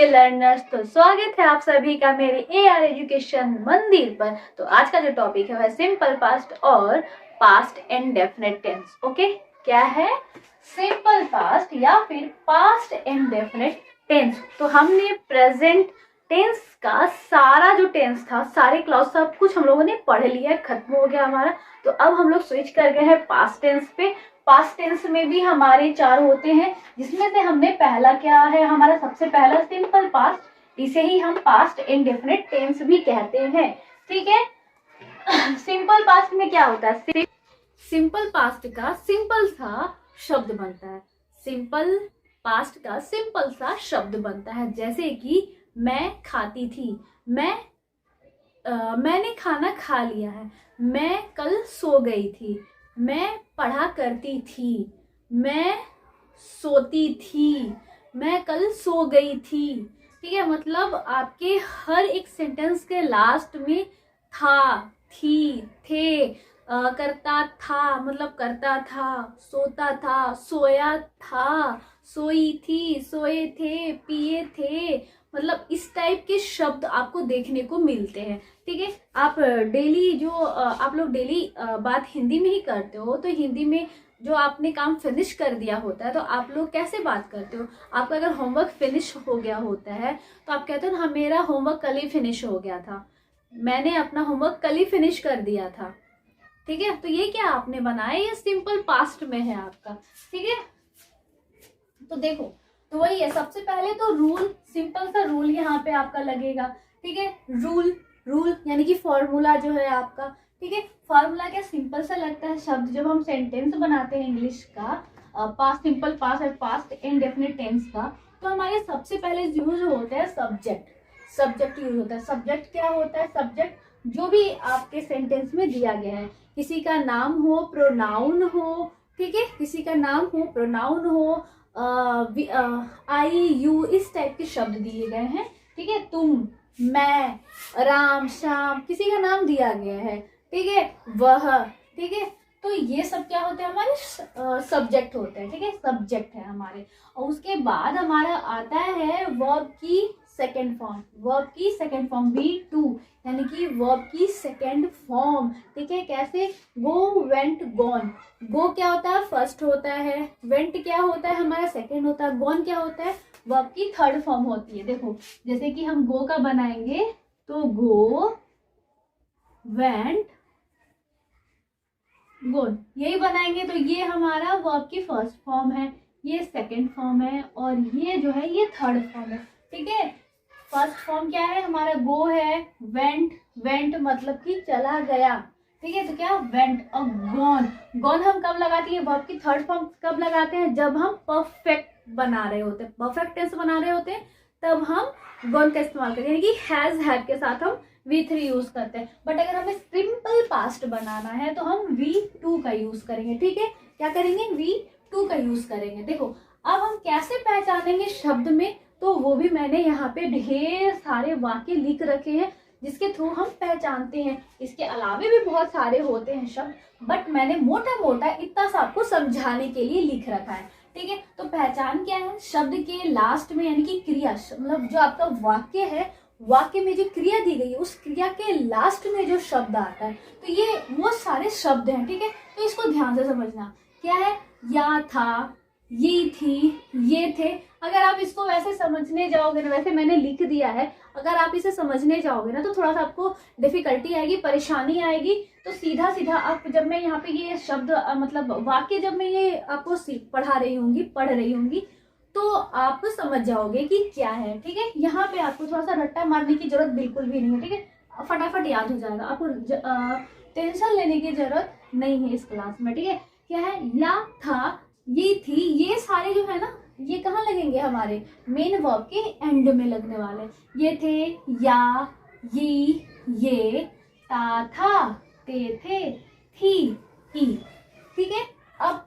Dear learners, तो स्वागत है आप सभी का मेरे एआर एजुकेशन मंदिर पर। तो आज का जो टॉपिक है वह सिंपल पास्ट और पास्ट इंडेफिनिट टेंस। ओके, क्या है सिंपल पास्ट या फिर पास्ट इंडेफिनिट टेंस। तो हमने प्रेजेंट टेंस का सारा जो टेंस था, सारे क्लॉज सब कुछ हम लोगों ने पढ़ लिया, खत्म हो गया हमारा। तो अब हम लोग स्विच कर गए हैं पास्ट टेंस पे। पास्ट टेंस में भी हमारे 4 होते हैं, जिसमें से हमने पहला क्या है, हमारा सबसे पहला सिंपल पास्ट, इसे ही हम पास्ट इंडेफिनिट टेंस भी कहते हैं। ठीक है। सिंपल पास्ट में क्या होता है, सिंपल पास्ट का सिंपल सा शब्द बनता है। सिंपल पास्ट का सिंपल सा शब्द बनता है, जैसे कि मैं खाती थी, मैंने खाना खा लिया है, मैं कल सो गई थी, मैं पढ़ा करती थी, मैं सोती थी, मैं कल सो गई थी। ठीक है, मतलब आपके हर एक सेंटेंस के लास्ट में था, थी, थे, करता था मतलब करता था, सोता था, सोया था, सोई थी, सोए थे, पिए थे, मतलब इस टाइप के शब्द आपको देखने को मिलते हैं। ठीक है, आप डेली जो आप लोग डेली बात हिंदी में ही करते हो, तो हिंदी में जो आपने काम फिनिश कर दिया होता है तो आप लोग कैसे बात करते हो। आपका अगर होमवर्क फिनिश हो गया होता है तो आप कहते हो ना, मेरा होमवर्क कल ही फिनिश हो गया था, मैंने अपना होमवर्क कल ही फिनिश कर दिया था। ठीक है, तो ये क्या आपने बनाया, ये सिंपल पास्ट में है आपका। ठीक है, तो देखो, तो वही है, सबसे पहले तो रूल, सिंपल सा रूल यहाँ पे आपका लगेगा। ठीक है, रूल यानी कि फॉर्मूला जो है आपका। ठीक है, फॉर्मूला क्या सिंपल सा लगता है शब्द, जब हम सेंटेंस बनाते हैं इंग्लिश का, पास्ट सिंपल पास्ट और पास्ट इंडेफिनिट टेंस का, तो हमारे सबसे पहले यूज होता है सब्जेक्ट यूज होता है। सब्जेक्ट क्या होता है, सब्जेक्ट जो भी आपके सेंटेंस में दिया गया है, किसी का नाम हो, प्रोनाउन हो, ठीक है, किसी का नाम हो, प्रोनाउन हो, आई, यू, इस टाइप के शब्द दिए गए हैं। ठीक है, तुम, मैं, राम, श्याम, किसी का नाम दिया गया है। ठीक है, वह, ठीक है, तो ये सब क्या होते हैं, हमारे सब्जेक्ट होते हैं। ठीक है, सब्जेक्ट है हमारे। और उसके बाद हमारा आता है वर्ब की सेकेंड फॉर्म V2, यानी कि वर्ब की सेकेंड फॉर्म। ठीक है, कैसे, गो, वेंट, गॉन। गो क्या होता है, फर्स्ट होता है, वेंट क्या होता है हमारा सेकेंड होता है, गॉन क्या होता है, वर्ब की थर्ड फॉर्म होती है। देखो, जैसे कि हम गो का बनाएंगे तो गो, वेंट, गॉन, यही बनाएंगे, तो ये हमारा वर्ब की फर्स्ट फॉर्म है, ये सेकेंड फॉर्म है, और ये जो है ये थर्ड फॉर्म है। ठीक है, फर्स्ट फॉर्म क्या है हमारा, गो है, वेंट मतलब कि चला गया। ठीक है, तो क्या, वेंट। और गॉन हम कब लगाते हैं, वर्ब की थर्ड फॉर्म कब लगाते हैं, जब हम परफेक्ट बना रहे होते हैं, परफेक्ट टेंस बना रहे होते हैं, तब हम गॉन का इस्तेमाल करते हैं, यानी कि हैव के साथ हम V3 यूज करते हैं। बट अगर हमें सिंपल पास्ट बनाना है तो हम V2 का यूज करेंगे। ठीक है, क्या करेंगे, V2 का यूज करेंगे। देखो, अब हम कैसे पहचानेंगे शब्द में, तो वो भी मैंने यहाँ पे ढेर सारे वाक्य लिख रखे हैं, जिसके थ्रू हम पहचानते हैं। इसके अलावे भी बहुत सारे होते हैं शब्द, बट मैंने मोटा मोटा इतना सा आपको समझाने के लिए लिख रखा है। ठीक है, तो पहचान क्या है, शब्द के लास्ट में यानी कि क्रिया, मतलब जो आपका वाक्य है, वाक्य में जो क्रिया दी गई है, उस क्रिया के लास्ट में जो शब्द आता है, तो ये वो सारे शब्द हैं। ठीक है, तो इसको ध्यान से समझना, क्या है, या था, ये थी, ये थे। अगर आप इसको वैसे समझने जाओगे ना, वैसे मैंने लिख दिया है, अगर आप इसे समझने जाओगे ना तो थोड़ा सा आपको डिफिकल्टी आएगी, परेशानी आएगी। तो सीधा सीधा आप, जब मैं यहाँ पे ये शब्द मतलब वाक्य जब मैं ये आपको पढ़ रही होंगी तो आप समझ जाओगे कि क्या है। ठीक है, यहाँ पे आपको थोड़ा सा रट्टा मारने की जरूरत बिल्कुल भी नहीं है। ठीक है, फटाफट याद हो जाएगा, आपको टेंशन लेने की जरूरत नहीं है इस क्लास में। ठीक है, क्या है, या था, ये थी, ये सारे जो है ना, ये कहाँ लगेंगे, हमारे मेन वर्ब के एंड में लगने वाले। ये थे, या, ये, ता, था, ते, थे, थी, ही। ठीक है, अब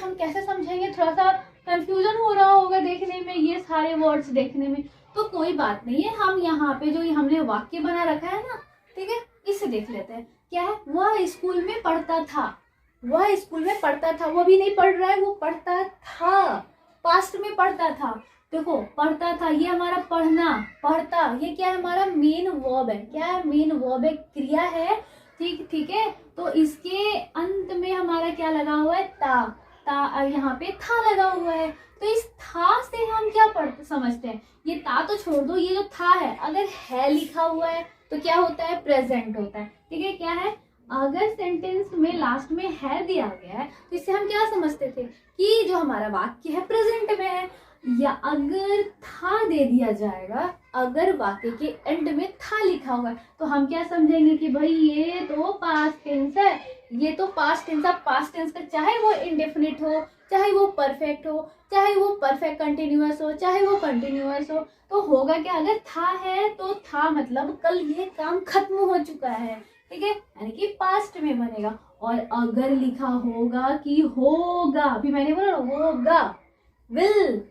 हम कैसे समझेंगे, थोड़ा सा कंफ्यूजन हो रहा होगा देखने में, ये सारे वर्ड्स देखने में, तो कोई बात नहीं है, हम यहाँ पे जो हमने वाक्य बना रखा है ना, ठीक है, इसे देख लेते हैं। क्या है, वह स्कूल में पढ़ता था, वो भी नहीं पढ़ रहा है, वो पढ़ता था, पास्ट में पढ़ता था, देखो पढ़ता था, ये हमारा पढ़ना, पढ़ता, ये क्या है हमारा मेन वर्ब है, क्या है मेन वर्ब है, क्रिया है। ठीक है, तो इसके अंत में हमारा क्या लगा हुआ है, ता यहाँ पे था लगा हुआ है। तो इस था से हम क्या समझते हैं, ये ता तो छोड़ दो, ये जो था है अगर है लिखा हुआ है तो क्या होता है, प्रेजेंट होता है। ठीक है, क्या है, अगर सेंटेंस में लास्ट में है दिया गया है तो इससे हम क्या समझते थे कि जो हमारा वाक्य है प्रेजेंट में है। या अगर था दे दिया जाएगा, अगर वाक्य के एंड में था लिखा हुआ है तो हम क्या समझेंगे कि भाई ये तो पास्ट टेंस है, ये तो पास्ट टेंस है। पास्ट टेंस का चाहे वो इंडेफिनिट हो, चाहे वो परफेक्ट हो, चाहे वो परफेक्ट कंटिन्यूअस हो, चाहे वो कंटिन्यूअस हो, तो होगा क्या, अगर था है तो था मतलब कल ये काम खत्म हो चुका है। ठीक है, यानी कि पास्ट में बनेगा। और अगर लिखा होगा कि होगा, अभी मैंने बोला होगा, विल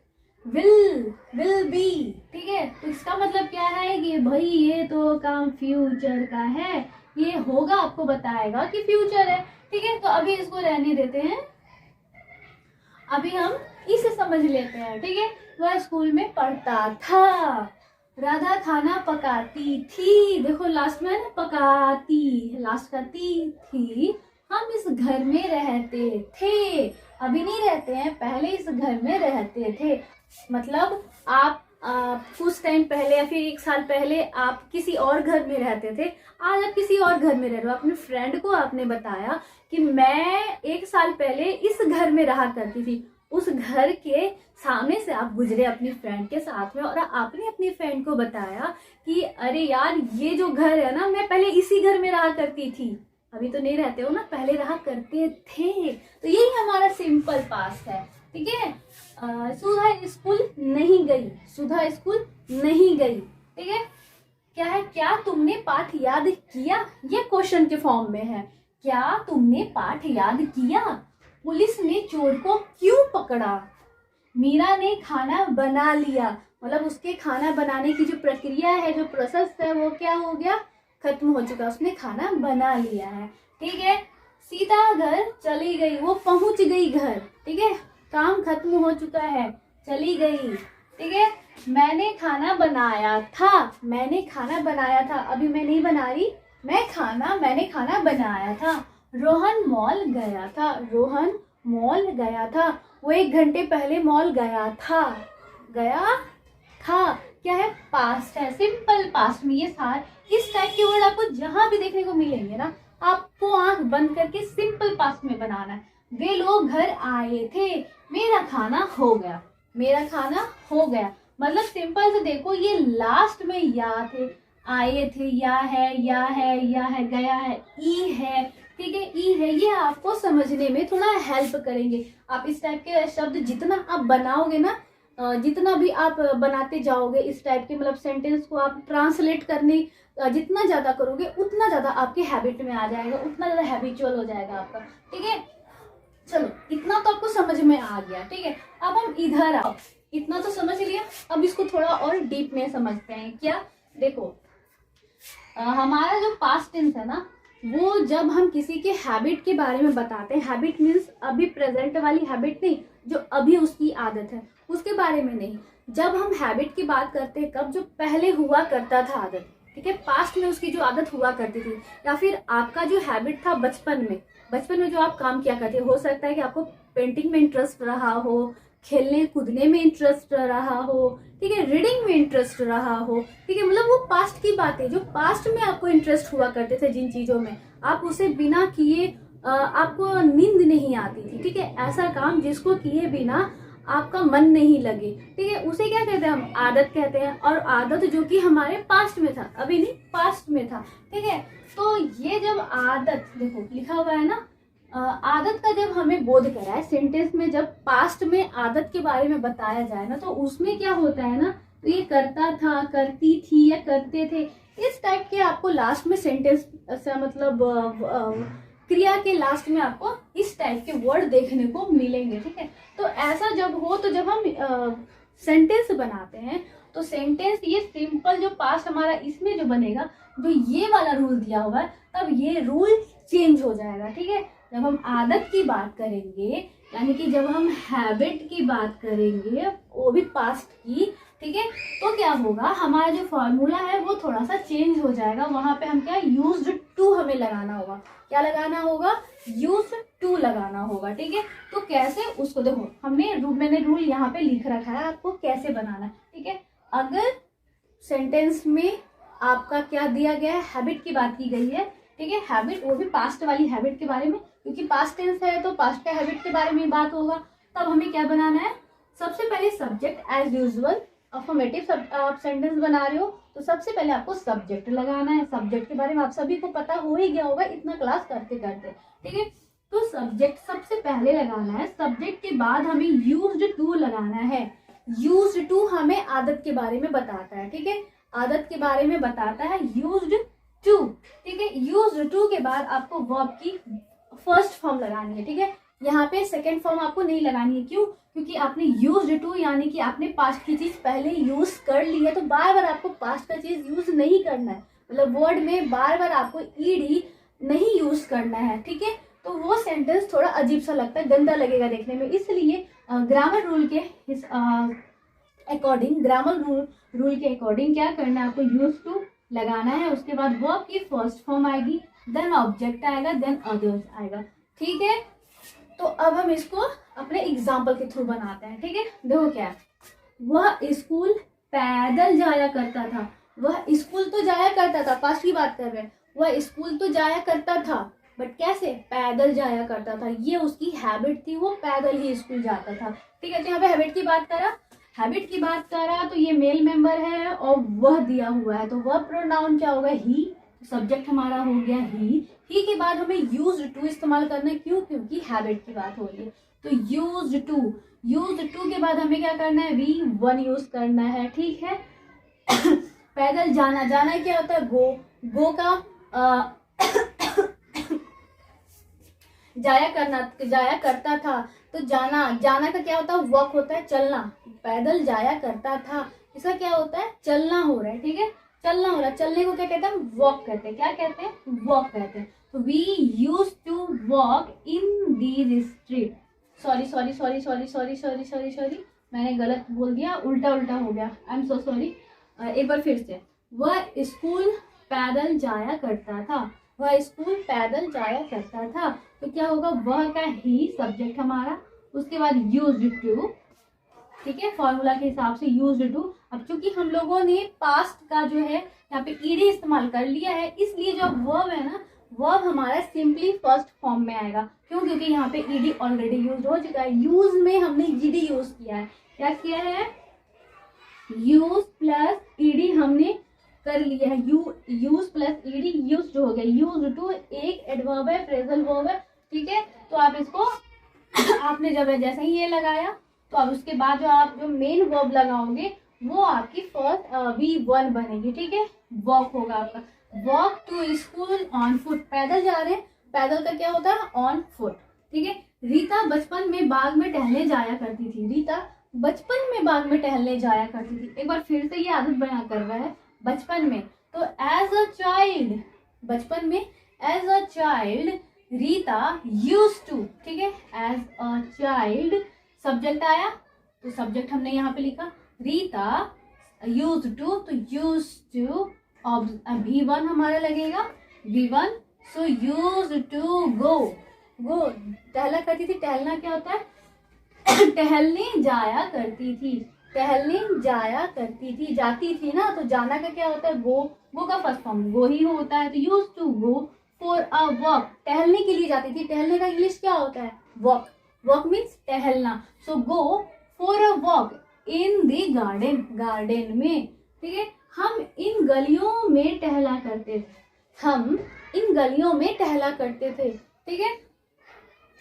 बी। ठीक है, तो इसका मतलब क्या है कि भाई ये तो काम फ्यूचर का है, ये होगा आपको बताएगा कि फ्यूचर है। ठीक है, तो अभी इसको रहने देते हैं, अभी हम इसे समझ लेते हैं। ठीक है, वह स्कूल में पढ़ता था, राधा खाना पकाती थी, देखो लास्ट में ना पकाती, लास्ट का ती थी, हम इस घर में रहते थे, अभी नहीं रहते हैं, पहले इस घर में रहते थे। मतलब आप कुछ टाइम पहले या फिर 1 साल पहले आप किसी और घर में रहते थे, आज आप किसी और घर में रह रहे हो। अपने फ्रेंड को आपने बताया कि मैं 1 साल पहले इस घर में रहा करती थी, उस घर के सामने से आप गुजरे अपनी फ्रेंड के साथ में और आपने अपनी फ्रेंड को बताया कि अरे यार ये जो घर है ना, मैं पहले इसी घर में रहा करती थी, अभी तो नहीं रहते हो ना, पहले रहा करते थे। तो यही हमारा सिंपल पास्ट है। ठीक है, सुधा स्कूल नहीं गई, सुधा स्कूल नहीं गई। ठीक है, क्या है, क्या तुमने पाठ याद किया, ये क्वेश्चन के फॉर्म में है, क्या तुमने पाठ याद किया, पुलिस ने चोर को क्यों पकड़ा, मीरा ने खाना बना लिया, मतलब उसके खाना बनाने की जो प्रक्रिया है, जो प्रोसेस है, वो क्या हो गया, खत्म हो चुका, उसने खाना बना लिया है। ठीक है, सीता घर चली गई, वो पहुंच गई घर। ठीक है, काम खत्म हो चुका है, चली गई। ठीक है, मैंने खाना बनाया था, मैंने खाना बनाया था, अभी मैं नहीं बना रही, मैंने खाना बनाया था। रोहन मॉल गया था, रोहन मॉल गया था, वो 1 घंटे पहले मॉल गया था, गया था, क्या है, पास्ट है, सिंपल पास्ट में। ये सारे इस टाइप के वर्ड आपको जहां भी देखने को मिलेंगे ना, आपको आंख बंद करके सिंपल पास्ट में बनाना है। वे लोग घर आए थे, मेरा खाना हो गया, मेरा खाना हो गया, मतलब सिंपल से देखो, ये लास्ट में या थे, आए थे, या है, या है, या है, गया है, ई है। ठीक है, ई है, ये आपको समझने में थोड़ा हेल्प करेंगे। आप इस टाइप के शब्द जितना आप बनाओगे ना, जितना भी आप बनाते जाओगे इस टाइप के, मतलब सेंटेंस को आप ट्रांसलेट करने जितना ज्यादा करोगे उतना ज्यादा आपके हैबिट में आ जाएगा, उतना ज्यादा हैबिचुअल हो जाएगा आपका। ठीक है, चलो इतना तो आपको समझ में आ गया। ठीक है, अब हम इधर आओ, इतना तो समझ लिया, अब इसको थोड़ा और डीप में समझते हैं। क्या, देखो हमारा जो पास्ट टेंस है ना, वो जब हम किसी के हैबिट के बारे में बताते हैं, हैबिट मीन्स अभी प्रेजेंट वाली हैबिट नहीं, जो अभी उसकी आदत है उसके बारे में नहीं। जब हम हैबिट की बात करते हैं, कब, जो पहले हुआ करता था आदत। ठीक है, पास्ट में उसकी जो आदत हुआ करती थी, या फिर आपका जो हैबिट था बचपन में जो आप काम किया करते, हो सकता है कि आपको पेंटिंग में इंटरेस्ट रहा हो, खेलने कूदने में इंटरेस्ट रहा हो, ठीक है, रीडिंग में इंटरेस्ट रहा हो। ठीक है, मतलब वो पास्ट की बात है, जो पास्ट में आपको इंटरेस्ट हुआ करते थे, जिन चीजों में आप उसे बिना किए आपको नींद नहीं आती थी। ठीक है, ऐसा काम जिसको किए बिना आपका मन नहीं लगे, ठीक है, उसे क्या कहते हैं हम, आदत कहते हैं। और आदत जो कि हमारे पास्ट में था, अभी नहीं, पास्ट में था। ठीक है, तो ये जब आदत, देखो लिखा हुआ है ना, आदत का जब हमें बोध कराए सेंटेंस में, जब पास्ट में आदत के बारे में बताया जाए ना, तो उसमें क्या होता है ना, तो ये करता था, करती थी, या करते थे, इस टाइप के आपको लास्ट में सेंटेंस मतलब क्रिया के लास्ट में आपको इस टाइप के वर्ड देखने को मिलेंगे। ठीक है, तो ऐसा जब हो, तो जब हम सेंटेंस बनाते हैं तो सेंटेंस ये सिंपल जो पास्ट हमारा इसमें जो बनेगा, जो ये वाला रूल दिया हुआ है, तब ये रूल चेंज हो जाएगा। ठीक है, जब हम आदत की बात करेंगे, यानी कि जब हम हैबिट की बात करेंगे, वो भी पास्ट की, ठीक है, तो क्या होगा, हमारा जो फॉर्मूला है वो थोड़ा सा चेंज हो जाएगा। वहां पे हम क्या, यूज्ड टू हमें लगाना होगा। क्या लगाना होगा, यूज्ड टू लगाना होगा, ठीक है। तो कैसे, उसको देखो, मैंने रूल यहाँ पे लिख रखा है आपको कैसे बनाना है, ठीक है। अगर सेंटेंस में आपका क्या दिया गया है, हैबिट की बात की गई है, ठीक है, हैबिट, वो भी पास्ट वाली हैबिट के बारे में, क्योंकि पास्ट टेंस है तो पास्ट का हैबिट के बारे में बात होगा। तब हमें क्या बनाना है, सबसे पहले सब्जेक्ट, एज यूजुअल अफर्मेटिव आप सेंटेंस बना रहे हो तो सबसे पहले आपको सब्जेक्ट लगाना है। सब्जेक्ट के बारे में आप सभी को पता हो ही गया होगा इतना क्लास करते करते, ठीक है। तो सब्जेक्ट सबसे पहले लगाना है। सब्जेक्ट के बाद हमें यूज्ड टू लगाना है। यूज्ड टू हमें आदत के बारे में बताता है, ठीक है, आदत के बारे में बताता है यूज्ड टू, ठीक है। यूज्ड टू के बाद आपको वर्ब की फर्स्ट फॉर्म लगानी है, ठीक है। यहाँ पे सेकेंड फॉर्म आपको नहीं लगानी है, क्यों, क्योंकि आपने यूज्ड टू यानी कि आपने पास्ट की चीज पहले यूज कर ली है, तो बार बार आपको पास्ट का चीज यूज नहीं करना है। मतलब वर्ड में बार बार आपको ईडी नहीं यूज करना है, ठीक है। तो वो सेंटेंस थोड़ा अजीब सा लगता है, गंदा लगेगा देखने में। इसलिए ग्रामर रूल के अकॉर्डिंग, ग्रामर रूल के अकॉर्डिंग क्या करना है, आपको यूज टू लगाना है। उसके बाद वर्ब की फर्स्ट फॉर्म आएगी, देन ऑब्जेक्ट आएगा, देन अदर्स आएगा, ठीक है। तो अब हम इसको अपने एग्जाम्पल के थ्रू बनाते हैं, ठीक है। देखो क्या है, वह स्कूल पैदल जाया करता था। वह स्कूल तो जाया करता था, पास्ट की बात कर रहे हैं। वह स्कूल तो जाया करता था, बट कैसे, पैदल जाया करता था। ये उसकी हैबिट थी, वो पैदल ही स्कूल जाता था, ठीक है। तो यहाँ पे हैबिट की बात करा, हैबिट की बात करा तो ये मेल मेंबर है और वह दिया हुआ है, तो वह प्रोनाउन क्या होगा, ही। सब्जेक्ट हमारा हो गया ही के बाद हमें यूज्ड टू इस्तेमाल करना है, क्यों, क्योंकि हैबिट की बात हो रही है। तो यूज्ड टू के बाद हमें क्या करना है, वी वन यूज करना है, ठीक है। पैदल जाना, जाना क्या होता है, गो का जाया करता था, तो जाना का क्या होता है, वॉक होता है, चलना। पैदल जाया करता था, इसका क्या होता है, चलना हो रहा है, ठीक है, चलना हो रहा है। चलने को क्या कहते हैं, वॉक कहते हैं। क्या कहते हैं, वॉक कहते हैं। तो we use to walk in these street. Sorry, मैंने गलत बोल दिया, उल्टा हो गया, आई एम सो सॉरी। एक बार फिर से, वह स्कूल पैदल जाया करता था। वह स्कूल पैदल जाया करता था, तो क्या होगा, वह का ही सब्जेक्ट हमारा, उसके बाद यूज्ड टू, ठीक है, फॉर्मूला के हिसाब से यूज्ड टू। अब चूंकि हम लोगों ने पास्ट का जो है यहाँ पे ईडी इस्तेमाल कर लिया है, इसलिए जो वर्ब है ना, वर्ब हमारा सिंपली फर्स्ट फॉर्म में आएगा। क्यों, क्योंकि यहाँ पे ईडी ऑलरेडी यूज हो चुका है। यूज में हमने ईडी यूज किया है। क्या किया है, यूज प्लस ईडी हमने कर लिया है। यूज प्लस ईडी यूज्ड हो गया। यूज्ड टू एक एडवर्ब है, फ्रेजल वर्ब है, ठीक है। तो आप इसको आपने जब जैसे ही ये लगाया, तो अब उसके बाद आप जो मेन वर्ब लगाओगे वो आपकी फर्स्ट V1 बनेगी, ठीक है। वॉक होगा आपका, walk to school on foot. पैदल जा रहे हैं, पैदल का क्या होता है, ऑन फुट, ठीक है। रीता बचपन में बाग में टहलने जाया करती थी। रीता बचपन में बाग में टहलने जाया करती थी। एक बार फिर से ये आदत बना कर रहा है, बचपन में। तो एज अ चाइल्ड, बचपन में as a child Rita use to, ठीक है। एज अ चाइल्ड सब्जेक्ट आया, तो सब्जेक्ट हमने यहाँ पे लिखा रीता यूज टू, तो यूज टू V1 हमारा लगेगा, V1। सो यूज टू गो, टहला करती थी। टहलना क्या होता है, टहलने जाया करती थी, टहलने जाया करती थी, जाती थी ना, तो जाना का क्या होता है, गो का फर्स्ट फॉर्म गो ही होता है। तो use to go for a walk, टहलने के लिए जाती थी। टहलने का इंग्लिश क्या होता है, वॉक मीन्स टहलना। So go for a walk in the garden में, ठीक है। हम इन गलियों में टहला करते थे, ठीक है।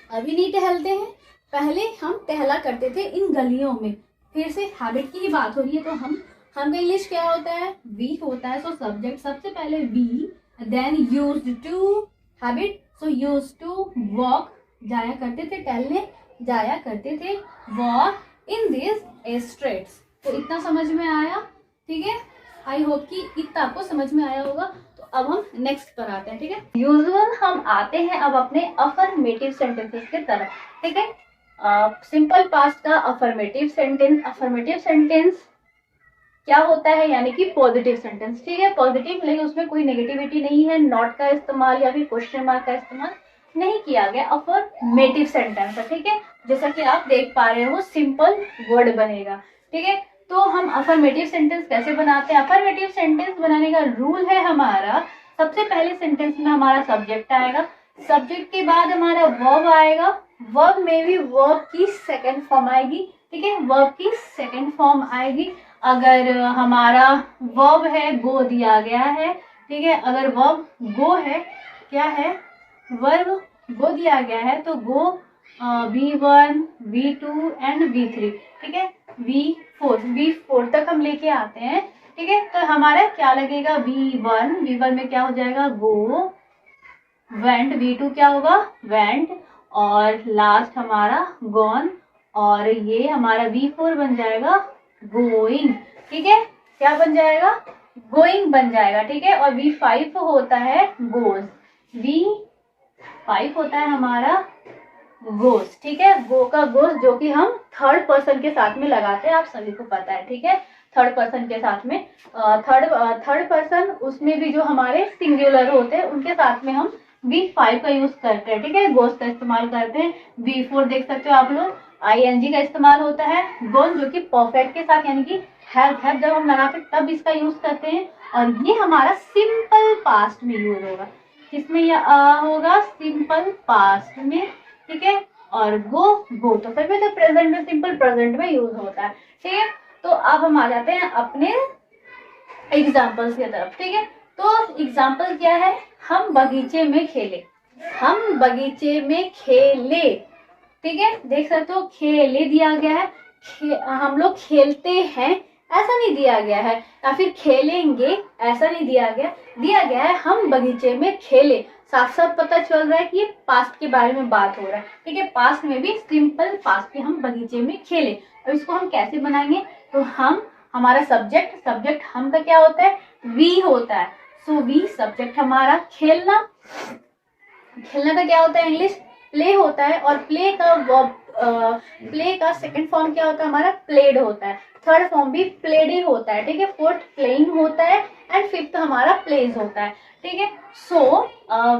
अभी नहीं टहलते हैं, पहले हम टहला करते थे इन गलियों में। फिर से हैबिट की ही बात हो रही है, तो हम का इंग्लिश क्या होता है, वी होता है। सो सब्जेक्ट सबसे पहले we, then used to, habit. So used to walk, जाया करते थे, टहलने जाया करते थे, वॉक इन दिस स्ट्रीट्स। तो इतना समझ में आया, ठीक है। आई होप कि इतना आपको समझ में आया होगा। तो अब हम नेक्स्ट पर आते हैं, ठीक है। यूजुअल हम आते हैं अब अपने अफर्मेटिव सेंटेंसेस की तरफ, ठीक है। सिंपल पास्ट का अफर्मेटिव सेंटेंस क्या होता है, यानी कि पॉजिटिव सेंटेंस, ठीक है। पॉजिटिव, लेकिन उसमें कोई नेगेटिविटी नहीं है, नॉट का इस्तेमाल या फिर क्वेश्चन मार्क का इस्तेमाल नहीं किया गया। अफर्मेटिव सेंटेंस है, ठीक है। जैसा कि आप देख पा रहे हो सिंपल वर्ड बनेगा, ठीक है। तो हम अफर्मेटिव सेंटेंस कैसे बनाते हैं? अफर्मेटिव सेंटेंस बनाने का रूल है हमारा, सबसे पहले सेंटेंस में हमारा सब्जेक्ट आएगा, सब्जेक्ट के बाद हमारा वर्ब आएगा, वर्ब में भी वर्ब की सेकंड फॉर्म आएगी, ठीक है। वर्ब की सेकंड फॉर्म आएगी। अगर हमारा वर्ब है गो दिया गया है, ठीक है। अगर वर्ब गो है, क्या है, वर्ब गो दिया गया है, तो गो V1, V2 एंड V3, ठीक है। V4 तक हम लेके आते हैं, ठीक है। तो हमारा क्या लगेगा, V1 में क्या हो जाएगा, गो, वेंट, V2 क्या होगा, वेंट, और लास्ट हमारा गॉन, और ये हमारा V4 बन जाएगा गोइंग, ठीक है। क्या बन जाएगा, गोइंग बन जाएगा, ठीक है। और V5 होता है गोज, V5 होता है हमारा गोज, ठीक है। गो का गोज, जो कि हम थर्ड पर्सन के साथ में लगाते हैं, आप सभी को पता है, ठीक है। थर्ड पर्सन के साथ में थर्ड पर्सन, उसमें भी जो हमारे सिंगुलर होते हैं उनके साथ में हम V5 का यूज करते हैं, ठीक है। गोज का इस्तेमाल करते हैं। V4 देख सकते हो आप लोग, ING का इस्तेमाल होता है। गोन, जो कि परफेक्ट के साथ, यानी कि हैव जब हम लगाते हैं तब इसका यूज करते हैं। और ये हमारा सिंपल पास्ट में यूज होगा, किसमें यह होगा, सिंपल पास्ट में, ठीक है। और गो तो फिर भी तो प्रेजेंट में, सिंपल प्रेजेंट में यूज होता है, ठीक है। तो अब हम आ जाते हैं अपने एग्जाम्पल्स की तरफ, ठीक है। तो एग्जाम्पल क्या है, हम बगीचे में खेले, हम बगीचे में खेले, ठीक है। देख सकते हो खेले दिया गया है, हम लोग खेलते हैं ऐसा नहीं दिया गया है, या फिर खेलेंगे ऐसा नहीं दिया गया है हम बगीचे में खेले। साफ साफ पता चल रहा है कि ये पास्ट के बारे में बात हो रहा है, ठीक है। पास्ट में भी सिंपल पास्ट में हम बगीचे में खेले। अब इसको हम कैसे बनाएंगे, तो हम, हमारा सब्जेक्ट हम का क्या होता है, वी होता है। सो वी सब्जेक्ट हमारा, खेलना का क्या होता है, इंग्लिश प्ले होता है। और प्ले का सेकंड फॉर्म क्या होता है हमारा, प्लेड होता है। थर्ड फॉर्म भी प्लेड ही होता है, ठीक है। फोर्थ प्लेइंग होता है, एंड फिफ्थ हमारा प्लेज होता है, ठीक है। सो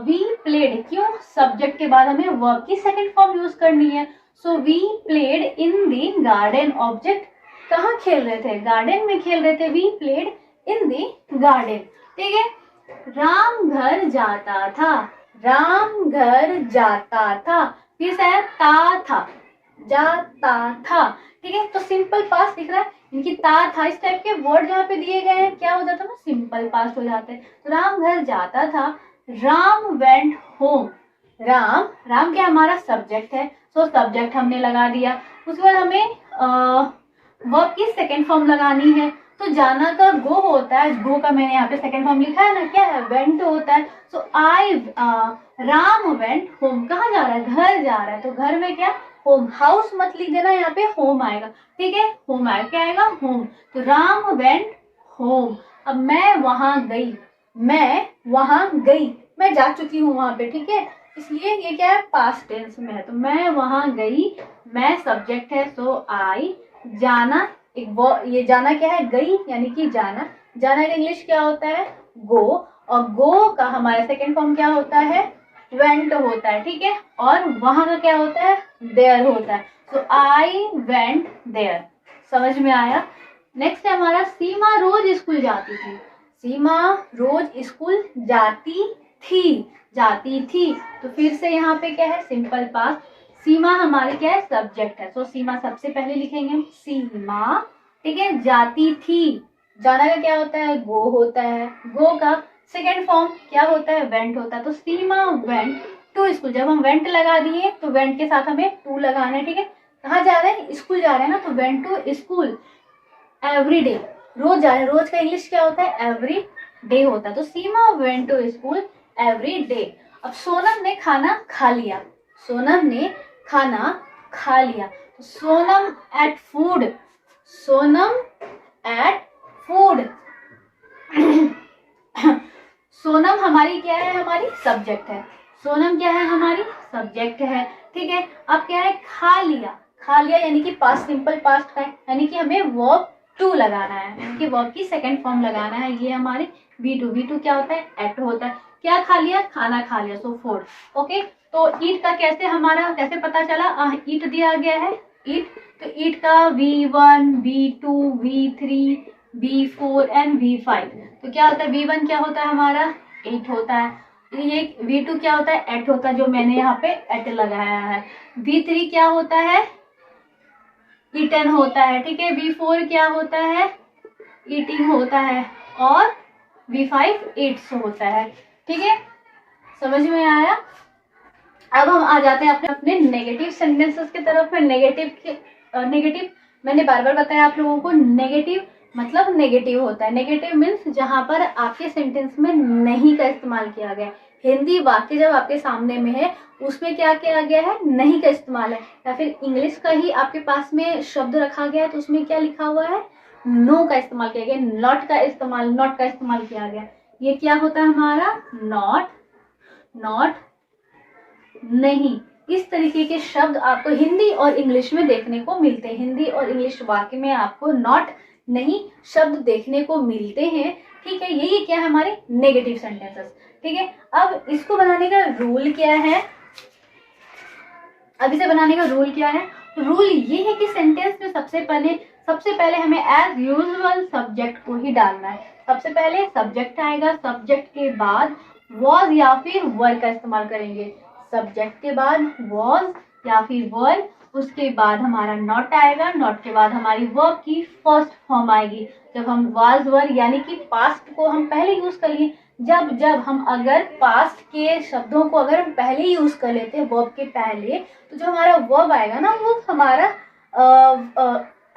वी प्लेड, क्यों, सब्जेक्ट के बाद हमें वर्ब की सेकंड फॉर्म यूज करनी है। So we played in the garden. Object, कहाँ खेल रहे थे, गार्डन में खेल रहे थे। We played in the garden, ठीक है। राम घर जाता था, राम घर जाता था, फिर से है था, जाता था, ठीक है। तो सिंपल पास्ट दिख रहा है, इनकी था, इस टाइप के वर्ड जहाँ पे दिए गए हैं क्या हो जाता है ना, सिंपल पास्ट हो जाते हैं। तो राम घर जाता था, राम वेंट होम, राम क्या हमारा सब्जेक्ट है, सो सब्जेक्ट हमने लगा दिया। उसके बाद हमें वर्ब की सेकेंड फॉर्म लगानी है। तो जाना का गो होता है, गो का मैंने यहाँ पे सेकेंड फॉर्म लिखा है ना, क्या है, वेंट होता है। सो राम वेंट होम, कहाँ जा रहा है, घर जा रहा है। तो घर में क्या, होम, हाउस मत लिख देना, यहाँ पे होम आएगा, ठीक है। होम आएगा, क्या आएगा, होम। तो राम वेंट होम। अब मैं वहां गई, मैं जा चुकी हूँ वहां पे, ठीक है। इसलिए ये क्या है, पास्ट टेंस में है। तो मैं वहां गई, मैं सब्जेक्ट है, सो आई। जाना, ये जाना क्या है, गई यानी कि जाना का इंग्लिश क्या होता है, गो। और गो का हमारा सेकेंड फॉर्म क्या होता है, वेंट होता है, ठीक है। और वहां का क्या होता है, देयर होता है। सो आई वेंट देयर, समझ में आया। नेक्स्ट है हमारा, सीमा रोज स्कूल जाती थी, सीमा रोज स्कूल जाती थी। तो फिर से यहाँ पे क्या है, सिंपल पास्ट, सीमा हमारी क्या है, सब्जेक्ट है। सो सीमा सबसे पहले लिखेंगे, सीमा, ठीक है। जाती थी, जाना का क्या होता है, गो होता है। गो का सेकेंड फॉर्म क्या होता है, वेंट होता है। तो सीमा वेंट टू स्कूल, जब हम वेंट लगा दिए तो वेंट के साथ हमें टू लगाना है, ठीक है। कहाँ जा रहे हैं, स्कूल जा रहे हैं ना, तो went to school every day, रोज जा रहे हैं। रोज का इंग्लिश क्या होता है, एवरी डे होता है। तो Seema went to school every day. अब सोनम ने खाना खा लिया, सोनम ने खाना खा लिया। Sonam ate food, Sonam ate food Sonam हमारी क्या है, हमारी सब्जेक्ट है। सोनम क्या है, हमारी सब्जेक्ट है। ठीक है, अब क्या है, खा लिया। खा लिया यानी कि पास्ट सिंपल पास्ट का है, यानी कि हमें वर्ब टू लगाना है, यानी कि वर्ब की सेकंड फॉर्म लगाना है। ये हमारे V2। V2 क्या होता है, एट होता है। क्या खा लिया, खाना खा लिया, सो फूड। ओके, तो ईट का कैसे हमारा कैसे पता चला, ईट दिया गया है, ईट। तो ईट का V1 V2 V3 V4 and V5। तो क्या होता है, V1 क्या होता है हमारा, 8 होता है। ये V2 क्या होता है, 8 होता है, जो मैंने यहाँ पे 8 लगाया है। V3 क्या होता है, ईटन होता है। ठीक है, V4 क्या होता है, ईटिंग होता है। और V5 ईट्स होता है। ठीक है, समझ में आया। अब हम आ जाते हैं अपने अपने नेगेटिव सेंटेंसेस की तरफ में। नेगेटिव मैंने बार बार बताया आप लोगों को, नेगेटिव मतलब नेगेटिव होता है। नेगेटिव मीन्स जहां पर आपके सेंटेंस में नहीं का इस्तेमाल किया गया। हिंदी वाक्य जब आपके सामने में है उसमें क्या किया गया है, नहीं का इस्तेमाल है। या फिर इंग्लिश का ही आपके पास में शब्द रखा गया है तो उसमें क्या लिखा हुआ है, नो का इस्तेमाल किया गया, नॉट का इस्तेमाल किया गया। ये क्या होता है हमारा, नॉट, नॉट, नहीं। इस तरीके के शब्द आपको हिंदी और इंग्लिश में देखने को मिलते हैं। हिंदी और इंग्लिश वाक्य में आपको नॉट, नहीं शब्द देखने को मिलते हैं। ठीक है, यही क्या है हमारे नेगेटिव सेंटेंसेस। ठीक है, अब इसको बनाने का रूल क्या है, अब इसे बनाने का रूल क्या है, रूल ये है कि सेंटेंस में सबसे पहले हमें एज यूजुअल सब्जेक्ट को ही डालना है। सबसे पहले सब्जेक्ट आएगा, सब्जेक्ट के बाद वॉज या फिर वर का इस्तेमाल करेंगे। सब्जेक्ट के बाद वॉज या फिर वर, उसके बाद हमारा नॉट आएगा, नॉट के बाद हमारी वर्ब की फर्स्ट फॉर्म आएगी। जब हम वाज वर यानी कि पास्ट को हम पहले यूज कर लिए, जब हम अगर पास्ट के शब्दों को अगर हम पहले यूज कर लेते हैं वर्ब के पहले, तो जो हमारा वर्ब आएगा ना वो हमारा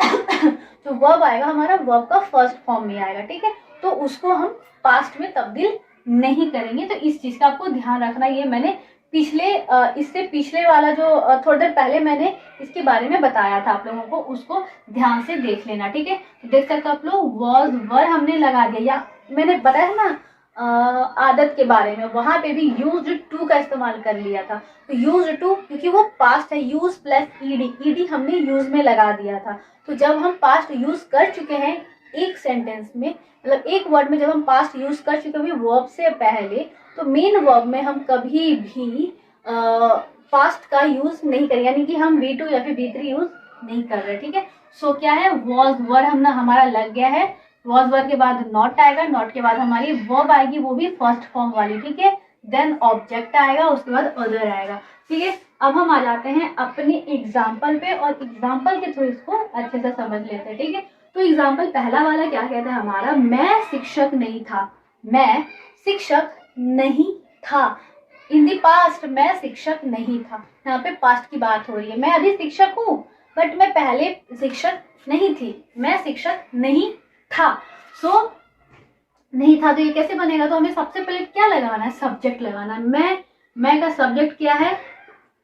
जो वर्ब आएगा हमारा वर्ब का फर्स्ट फॉर्म में आएगा। ठीक है, तो उसको हम पास्ट में तब्दील नहीं करेंगे। तो इस चीज का आपको ध्यान रखना। ये मैंने इससे पिछले वाला जो थोड़ी देर पहले मैंने इसके बारे में बताया था आप लोगों को, उसको ध्यान से देख लेना। ठीक है, देख सकते हो आप लोग, वॉज वर हमने लगा दिया, या मैंने बताया ना आदत के बारे में, वहां पे भी यूज्ड टू का इस्तेमाल कर लिया था। तो यूज्ड टू क्योंकि वो पास्ट है, यूज प्लस ईडी हमने यूज में लगा दिया था। तो जब हम पास्ट यूज कर चुके हैं एक सेंटेंस में, मतलब एक वर्ड में जब हम पास्ट यूज कर चुके हैं वर्ब से पहले, तो मेन वर्ब में हम कभी भी पास्ट का यूज नहीं करें, यानी कि हम V2 या फिर V3 यूज नहीं कर रहे। ठीक है, सो क्या है, वॉज वर हमारा लग गया है। वॉज वर के बाद नॉट आएगा, नॉट के बाद हमारी वर्ब आएगी, वो भी फर्स्ट फॉर्म वाली। ठीक है, देन ऑब्जेक्ट आएगा, उसके बाद अदर आएगा। ठीक है, अब हम आ जाते हैं अपने एग्जाम्पल पे और एग्जाम्पल के थ्रू इसको अच्छे से समझ लेते हैं। ठीक है, तो एग्जाम्पल पहला वाला क्या कहता है हमारा, मैं शिक्षक नहीं था। मैं शिक्षक नहीं था। इन दी पास्ट मैं शिक्षक नहीं था। यहाँ पे पास्ट की बात हो रही है। मैं अभी शिक्षक हूँ बट मैं पहले शिक्षक नहीं थी। मैं शिक्षक नहीं था। सो नहीं था, तो ये कैसे बनेगा, तो हमें सबसे पहले क्या लगाना है, सब्जेक्ट लगाना है। मैं का सब्जेक्ट क्या है,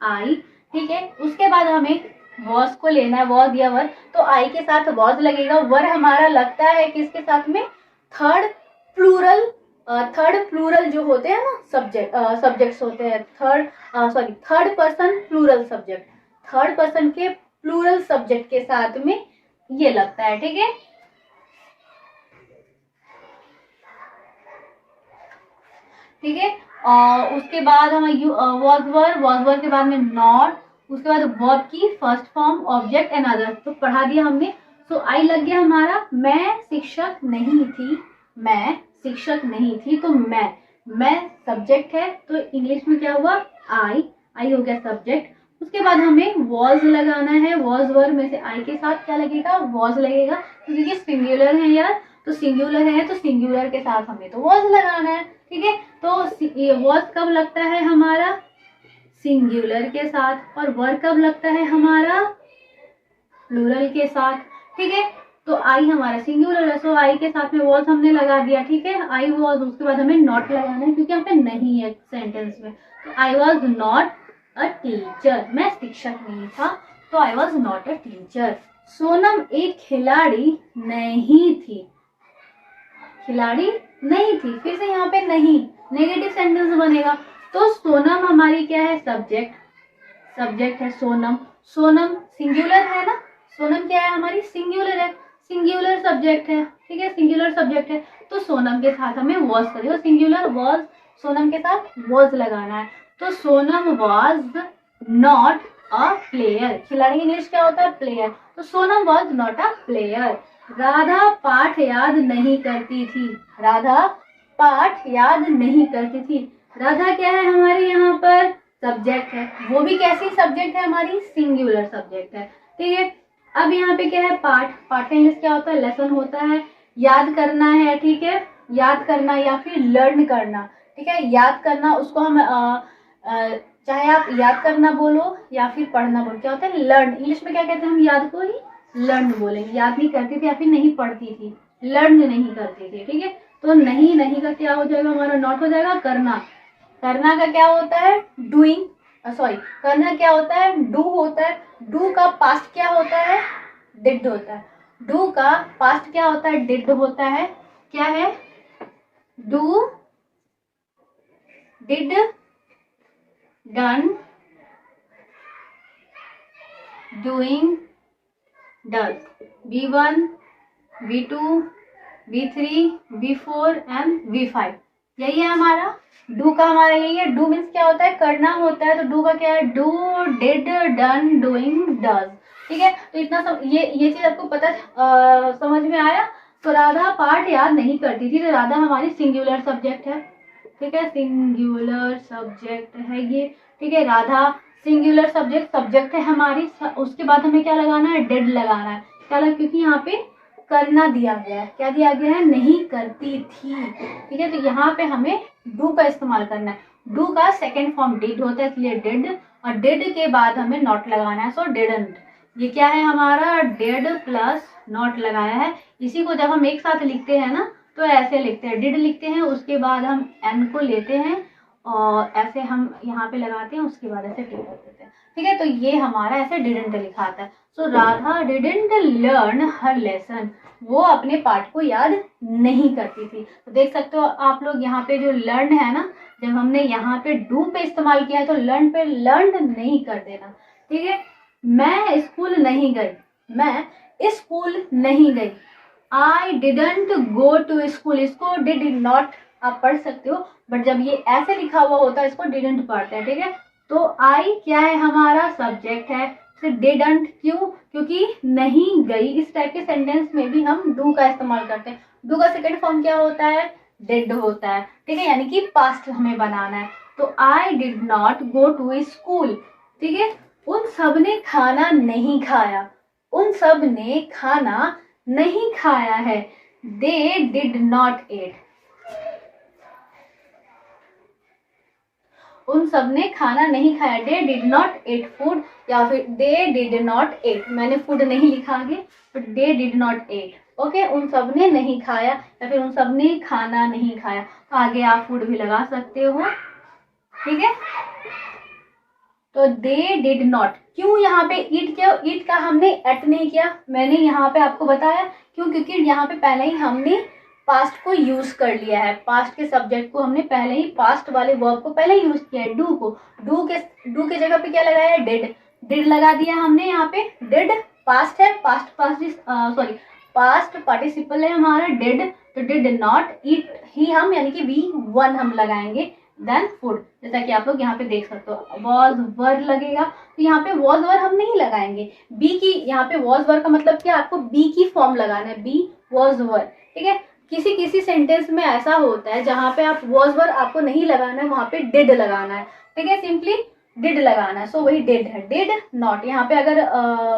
आई। ठीक है, उसके बाद हमें वॉज को लेना है, वॉज या वर, तो आई के साथ वॉज लगेगा। वर हमारा लगता है किसके साथ में, थर्ड प्लूरल जो होते हैं ना सब्जेक्ट्स होते हैं, third person plural subject, third person के प्लूरल सब्जेक्ट के साथ में ये लगता है। ठीक है, ठीक है, उसके बाद हम वॉज वर के बाद में नॉट, उसके बाद वर्ब की first form, object and other, तो पढ़ा दिया हमने। सो आई लग गया हमारा, मैं शिक्षक नहीं थी। मैं शिक्षक नहीं थी, तो मैं सब्जेक्ट है, तो इंग्लिश में क्या हुआ, आई हो गया सब्जेक्ट। उसके बाद हमें वॉज लगाना है। वॉज वर में से आई के साथ क्या लगेगा, वॉज लगेगा, क्योंकि सिंगुलर है यार, तो सिंगुलर है तो सिंगुलर के साथ हमें तो वॉज लगाना है। ठीक है, तो वॉज कब लगता है हमारा, सिंगुलर के साथ, और वर कब लगता है हमारा, प्लूरल के साथ। ठीक है, तो आई हमारा सिंगुलर है, सो आई के साथ में वॉज हमने लगा दिया। ठीक है, आई वॉज, उसके बाद हमें नॉट लगाना है क्योंकि यहाँ पे नहीं है सेंटेंस में। तो I was not a teacher, मैं शिक्षक नहीं था, तो I was not a teacher. Sonam एक खिलाड़ी नहीं थी। खिलाड़ी नहीं थी। फिर से यहाँ पे नहीं, नेगेटिव सेंटेंस बनेगा। तो सोनम हमारी क्या है, सब्जेक्ट, सब्जेक्ट है सोनम। सोनम सिंगुलर है ना, सोनम क्या है हमारी, सिंगुलर है, सिंगुलर सब्जेक्ट है, ठीक है, सिंगुलर सब्जेक्ट है। तो सोनम के साथ हमें वॉज करेगा, सिंगुलर वॉज, सोनम के साथ वॉज लगाना है। तो Sonam was not a player, खिलाड़ी इंग्लिश क्या होता है, प्लेयर। तो Sonam was not a player. Radha पाठ याद नहीं करती थी, राधा पाठ याद नहीं करती थी। राधा क्या है हमारी यहाँ पर, सब्जेक्ट है, वो भी कैसी सब्जेक्ट है हमारी, सिंगुलर सब्जेक्ट है, ठीक है। अब यहाँ पे क्या है, पाठ, पाठ का इंग्लिश क्या होता है, लेसन होता है। याद करना है, ठीक है, याद करना या फिर लर्न करना, ठीक है। याद करना उसको हम चाहे आप याद करना बोलो या फिर पढ़ना बोलो, क्या होता है, लर्न। इंग्लिश में क्या कहते हैं हम, याद को ही लर्न बोलेंगे। याद नहीं करती थी या फिर नहीं पढ़ती थी, लर्न नहीं करती थी, ठीक है। तो नहीं, नहीं का क्या हो जाएगा हमारा, नॉट हो जाएगा। करना, करना का क्या होता है, डूइंग, सॉरी, करना क्या होता है, डू होता है। डू का पास्ट क्या होता है, डिड होता है। डू का पास्ट क्या होता है, डिड होता है। क्या है, do, did, done, doing, does. V1, V2, V3, V4 and V5, यही है हमारा डू का, हमारा यही है। डू मीन्स क्या होता है, करना होता है। तो डू का क्या है, do, did, done, doing, does, ठीक है। तो इतना सब ये चीज आपको पता समझ में आया। तो राधा पाठ याद नहीं करती थी, तो राधा हमारी सिंगुलर सब्जेक्ट है, ठीक है, सिंगुलर सब्जेक्ट है ये, ठीक है। राधा सिंगुलर सब्जेक्ट, सब्जेक्ट है हमारी। उसके बाद हमें क्या लगाना है, डिड लगाना है। क्या लगा, क्योंकि यहाँ पे करना दिया गया है, क्या दिया गया है, नहीं करती थी, ठीक है। तो यहाँ पे हमें डू का इस्तेमाल करना है। डू का सेकेंड फॉर्म डिड होता है, इसलिए डिड, और डिड के बाद हमें नॉट लगाना है, सो डिडंट। ये क्या है हमारा, डिड प्लस नॉट लगाया है। इसी को जब हम एक साथ लिखते हैं ना, तो ऐसे लिखते हैं, डिड लिखते हैं, उसके बाद हम एन को लेते हैं और ऐसे हम यहाँ पे लगाते हैं, उसके बाद ऐसे टिक कर देते हैं, ठीक है। तो ये हमारा ऐसे डिडंट लिखा आता है। So Radha didn't learn her lesson, वो अपने पाठ को याद नहीं करती थी। तो देख सकते हो आप लोग, यहाँ पे जो लर्न है ना, जब हमने यहाँ पे डू पे इस्तेमाल किया है, तो लर्न पे लर्न नहीं कर देना, ठीक है। मैं स्कूल नहीं गई, मैं स्कूल नहीं गई। I didn't go to school, इसको डिड नॉट आप पढ़ सकते हो, बट जब ये ऐसे लिखा हुआ होता है, इसको डिडंट पढ़ते हैं, ठीक है। तो आई क्या है हमारा, सब्जेक्ट है। फिर डिडंट क्यों, क्योंकि नहीं गई। इस टाइप के सेंटेंस में भी हम डू का इस्तेमाल करते हैं। डू का सेकंड फॉर्म क्या होता है, डिड होता है, ठीक है, यानी कि पास्ट हमें बनाना है। तो I did not go to school, ठीक है। उन सब ने खाना नहीं खाया, उन सब ने खाना नहीं खाया है। दे डिड नॉट एट, उन सब ने खाना नहीं खाया। They did not at food, या फिर दे डिड नॉट एट, मैंने फूड नहीं लिखा आगे, but they did not at, okay. उन सब ने नहीं खाया या फिर उन सब ने खाना नहीं खाया। तो आगे आप फूड भी लगा सकते हो, ठीक है। तो दे डिड नॉट, क्यों यहाँ पे ईट, क्यों ईट का हमने एट नहीं किया, मैंने यहाँ पे आपको बताया क्यों, क्योंकि यहाँ पे पहले ही हमने पास्ट को यूज कर लिया है। पास्ट के सब्जेक्ट को हमने पहले ही, पास्ट वाले वर्ब को पहले यूज किया है। डू को, डू के जगह पे क्या लगाया है, डिड, डिड लगा दिया हमने यहाँ पे। डिड पास्ट है, पास्ट पार्टिसिपल है हमारा डिड, तो डिड नॉट ईट ही हम, यानी कि V1 हम लगाएंगे, देन फूड, जैसा कि आप लोग यहाँ पे देख सकते हो। वॉज वर लगेगा, तो यहाँ पे वॉज वर हम नहीं लगाएंगे। बी की, यहाँ पे वॉज वर का मतलब क्या, आपको बी की फॉर्म लगाना है, बी वॉज वर, ठीक है। किसी किसी सेंटेंस में ऐसा होता है जहां पे आप वॉज वर आपको नहीं लगाना है, वहां पे डिड लगाना है, ठीक है, सिंपली डिड लगाना है। सो वही डिड है, डिड नॉट। यहाँ पे अगर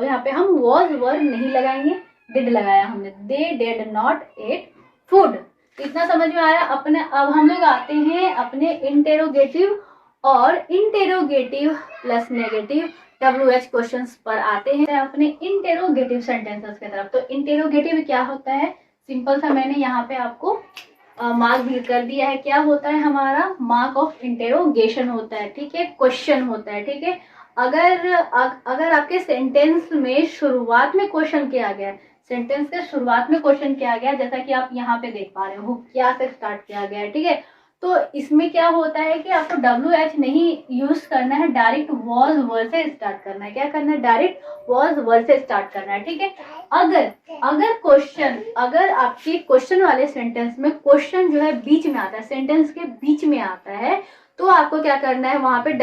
यहाँ पे हम वॉज वर नहीं लगाएंगे, डिड लगाया हमने। They did not at food, इतना समझ में आया अपने। अब हम लोग आते हैं अपने इंटेरोगेटिव और interrogative plus negative WH questions पर आते हैं, अपने इंटेरोगेटिव सेंटेंसेस की तरफ। तो इंटेरोगेटिव क्या होता है, सिंपल सा मैंने यहाँ पे आपको मार्क भी कर दिया है। क्या होता है हमारा, मार्क ऑफ इंटेरोगेशन होता है, ठीक है, क्वेश्चन होता है, ठीक है। अगर आपके सेंटेंस में शुरुआत में क्वेश्चन किया गया है, सेंटेंस के शुरुआत में क्वेश्चन किया गया, जैसा कि आप यहाँ पे देख पा रहे हो, क्या से स्टार्ट किया गया है, ठीक है। तो इसमें क्या होता है कि आपको WH नहीं यूज करना है, डायरेक्ट वॉज वर्ड से स्टार्ट करना है। क्या करना है? डायरेक्ट वॉज वर्ड से स्टार्ट करना है, ठीक है। अगर आपके क्वेश्चन वाले सेंटेंस में क्वेश्चन जो है बीच में आता है, सेंटेंस के बीच में आता है, तो आपको क्या करना है, वहां पे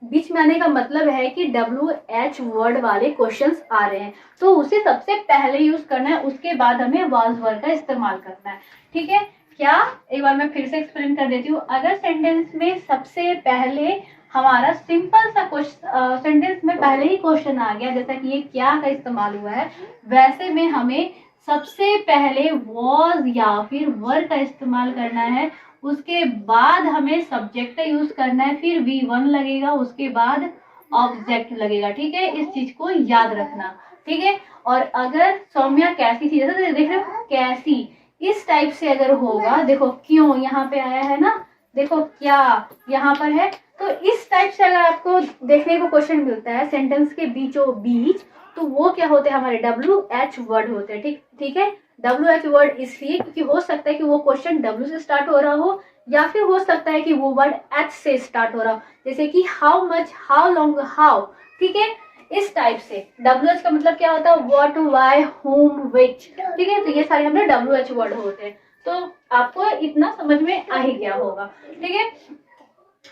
बीच में आने का मतलब है कि WH वर्ड वाले क्वेश्चंस आ रहे हैं, तो उसे सबसे पहले यूज करना है, उसके बाद हमें वाज वर्ड का इस्तेमाल करना है, ठीक है। क्या, एक बार मैं फिर से एक्सप्लेन कर देती हूँ। अगर सेंटेंस में सबसे पहले हमारा सिंपल सा क्वेश्चन, सेंटेंस में पहले ही क्वेश्चन आ गया, जैसा कि ये क्या का इस्तेमाल हुआ है, वैसे में हमें सबसे पहले वॉज या फिर वर का इस्तेमाल करना है, उसके बाद हमें सब्जेक्ट का यूज करना है, फिर V1 लगेगा, उसके बाद ऑब्जेक्ट लगेगा, ठीक है। इस चीज को याद रखना, ठीक है। और अगर सौम्या कैसी थी, जैसे देख रहे हो कैसी, इस टाइप से अगर होगा, देखो क्यों यहाँ पे आया है ना, देखो क्या यहाँ पर है, तो इस टाइप से अगर आपको देखने को क्वेश्चन मिलता है सेंटेंस के बीचों बीच, तो वो क्या होते हैं, हमारे WH वर्ड होते हैं, ठीक है। WH वर्ड इसलिए क्योंकि हो सकता है कि वो क्वेश्चन W से स्टार्ट हो रहा हो, या फिर हो सकता है कि वो वर्ड H से स्टार्ट हो रहा हो, जैसे कि how much, how long, how, ठीक है। इस टाइप से WH का मतलब क्या होता है, व्हाट, व्हाई, हुम, व्हिच, ठीक है। तो ये सारे हमारे WH वर्ड होते हैं, तो आपको इतना समझ में आ ही गया होगा, ठीक है।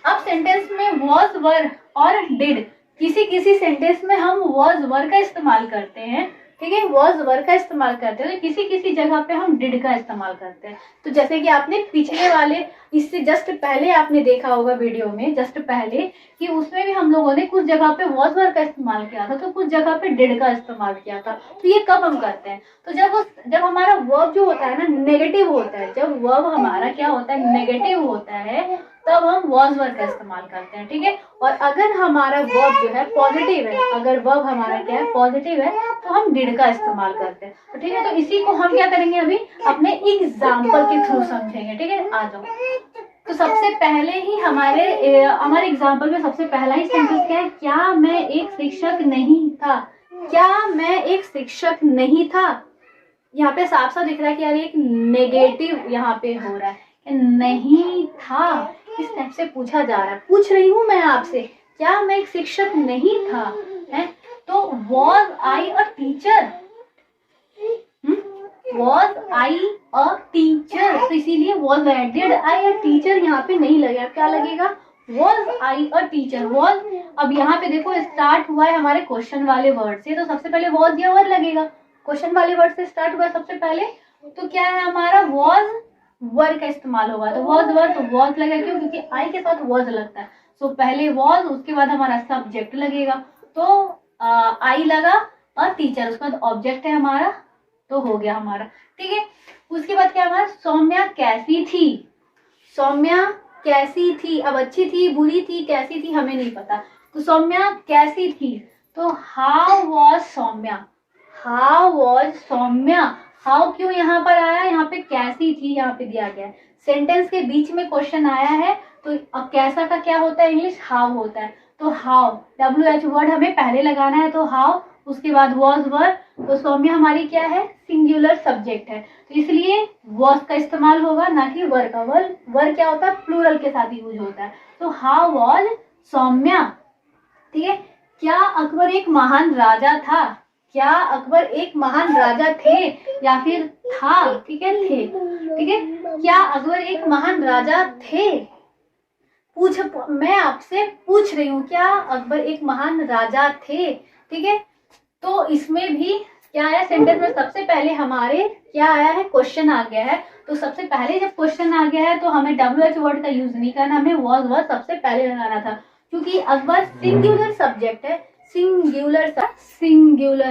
अब सेंटेंस में वॉज, वर और डिड, किसी सेंटेंस में हम वॉज वर का इस्तेमाल करते हैं, ठीक है, वॉज वर का इस्तेमाल करते हैं, तो किसी जगह पे हम डिड का इस्तेमाल करते हैं। तो जैसे कि आपने पिछले वाले, इससे जस्ट पहले आपने देखा होगा वीडियो में, जस्ट पहले, कि उसमें भी हम लोगों ने कुछ जगह पे वॉज वर का इस्तेमाल किया था, तो कुछ जगह पे डिड का इस्तेमाल किया था। तो ये कब हम करते हैं, तो जब हमारा वर्ब जो होता है ना नेगेटिव होता है, जब वर्ब हमारा क्या होता है, नेगेटिव होता है, तब हम वॉज वर्ब का इस्तेमाल करते हैं, ठीक है। और अगर हमारा वर्ब जो है पॉजिटिव है, अगर वर्ब हमारा क्या है, पॉजिटिव है, तो हम डिड का इस्तेमाल करते हैं, तो ठीक है। तो इसी को हम क्या करेंगे, अभी अपने एग्जाम्पल के थ्रू समझेंगे, ठीक है। आ जाओ। तो सबसे पहले ही हमारे एग्जाम्पल में सबसे पहला ही सेंटेंस क्या है, क्या मैं एक शिक्षक नहीं था, क्या मैं एक शिक्षक नहीं था। यहाँ पे साफ साफ दिख रहा है कि यार एक नेगेटिव यहाँ पे हो रहा है, नहीं था, इस टाइप से पूछा जा रहा है, पूछ रही हूँ मैं आपसे, क्या मैं एक शिक्षक नहीं था, है। तो was I a teacher, was I a teacher, तो इसीलिए was added, I a teacher यहाँ पे नहीं लगेगा, क्या लगेगा, was I a teacher, was. अब यहाँ पे देखो स्टार्ट हुआ है हमारे क्वेश्चन वाले वर्ड से, तो सबसे पहले वॉज या वर लगेगा, क्वेश्चन वाले वर्ड से स्टार्ट हुआ सबसे पहले, तो क्या है हमारा वॉज वर का इस्तेमाल होगा, तो वॉज वर, तो वॉज लगेगा, क्यों, क्योंकि आई के साथ वॉज लगता है, सो पहले वॉज, उसके बाद हमारा सब्जेक्ट लगेगा, तो आई लगा और टीचर, उसके बाद ऑब्जेक्ट है हमारा, तो हो गया हमारा, ठीक है। उसके बाद क्या हमारा, सौम्या कैसी थी, सौम्या कैसी थी, अब अच्छी थी, बुरी थी, कैसी थी, हमें नहीं पता, तो सौम्या कैसी थी, तो how was Saumya, how was Saumya, how क्यों यहाँ पर आया, यहाँ पे कैसी थी यहाँ पे दिया गया है, सेंटेंस के बीच में क्वेश्चन आया है, तो अब कैसा का क्या होता है, इंग्लिश हाउ होता है, तो हाउ, WH वर्ड हमें पहले लगाना है, तो हाउ, उसके बाद वॉज वर, तो सौम्या हमारी क्या है, सिंगुलर सब्जेक्ट है, तो इसलिए वॉज का इस्तेमाल होगा, ना कि वर का। वर क्या होता है, प्लूरल के साथ यूज होता है, तो हाउ वॉज सौम्या, ठीक है। क्या अकबर एक महान राजा था, क्या अकबर एक महान राजा थे या फिर था, ठीक है, थे, ठीक है। क्या अकबर एक महान राजा थे, मैं आपसे पूछ रही हूँ, क्या अकबर एक महान राजा थे, ठीक है। तो इसमें भी क्या आया, सेंटेंस में सबसे पहले हमारे क्या आया है, क्वेश्चन आ गया है, तो सबसे पहले जब क्वेश्चन आ गया है तो हमें WH वर्ड का यूज नहीं करना, हमें वॉज वर्ड सबसे पहले लगाना था, क्योंकि अकबर सिंगुलर सब्जेक्ट है, सिंगुलर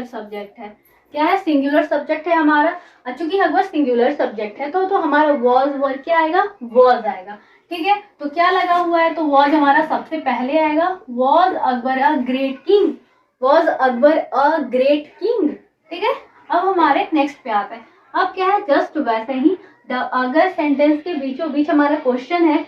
सब्जेक्ट है, क्या है, सिंगुलर सब्जेक्ट है हमारा, चूंकि अकबर सिंगुलर सब्जेक्ट है, तो हमारा वॉज वर्ड क्या आएगा, वॉज आएगा, ठीक है। तो क्या लगा हुआ है, तो वॉज हमारा सबसे पहले आएगा, was Akbar a great king, was Akbar a great king, ठीक है। अब हमारे नेक्स्ट पे आते हैं, अब क्या है, जस्ट वैसे ही अगर सेंटेंस के बीचों बीच हमारा क्वेश्चन है,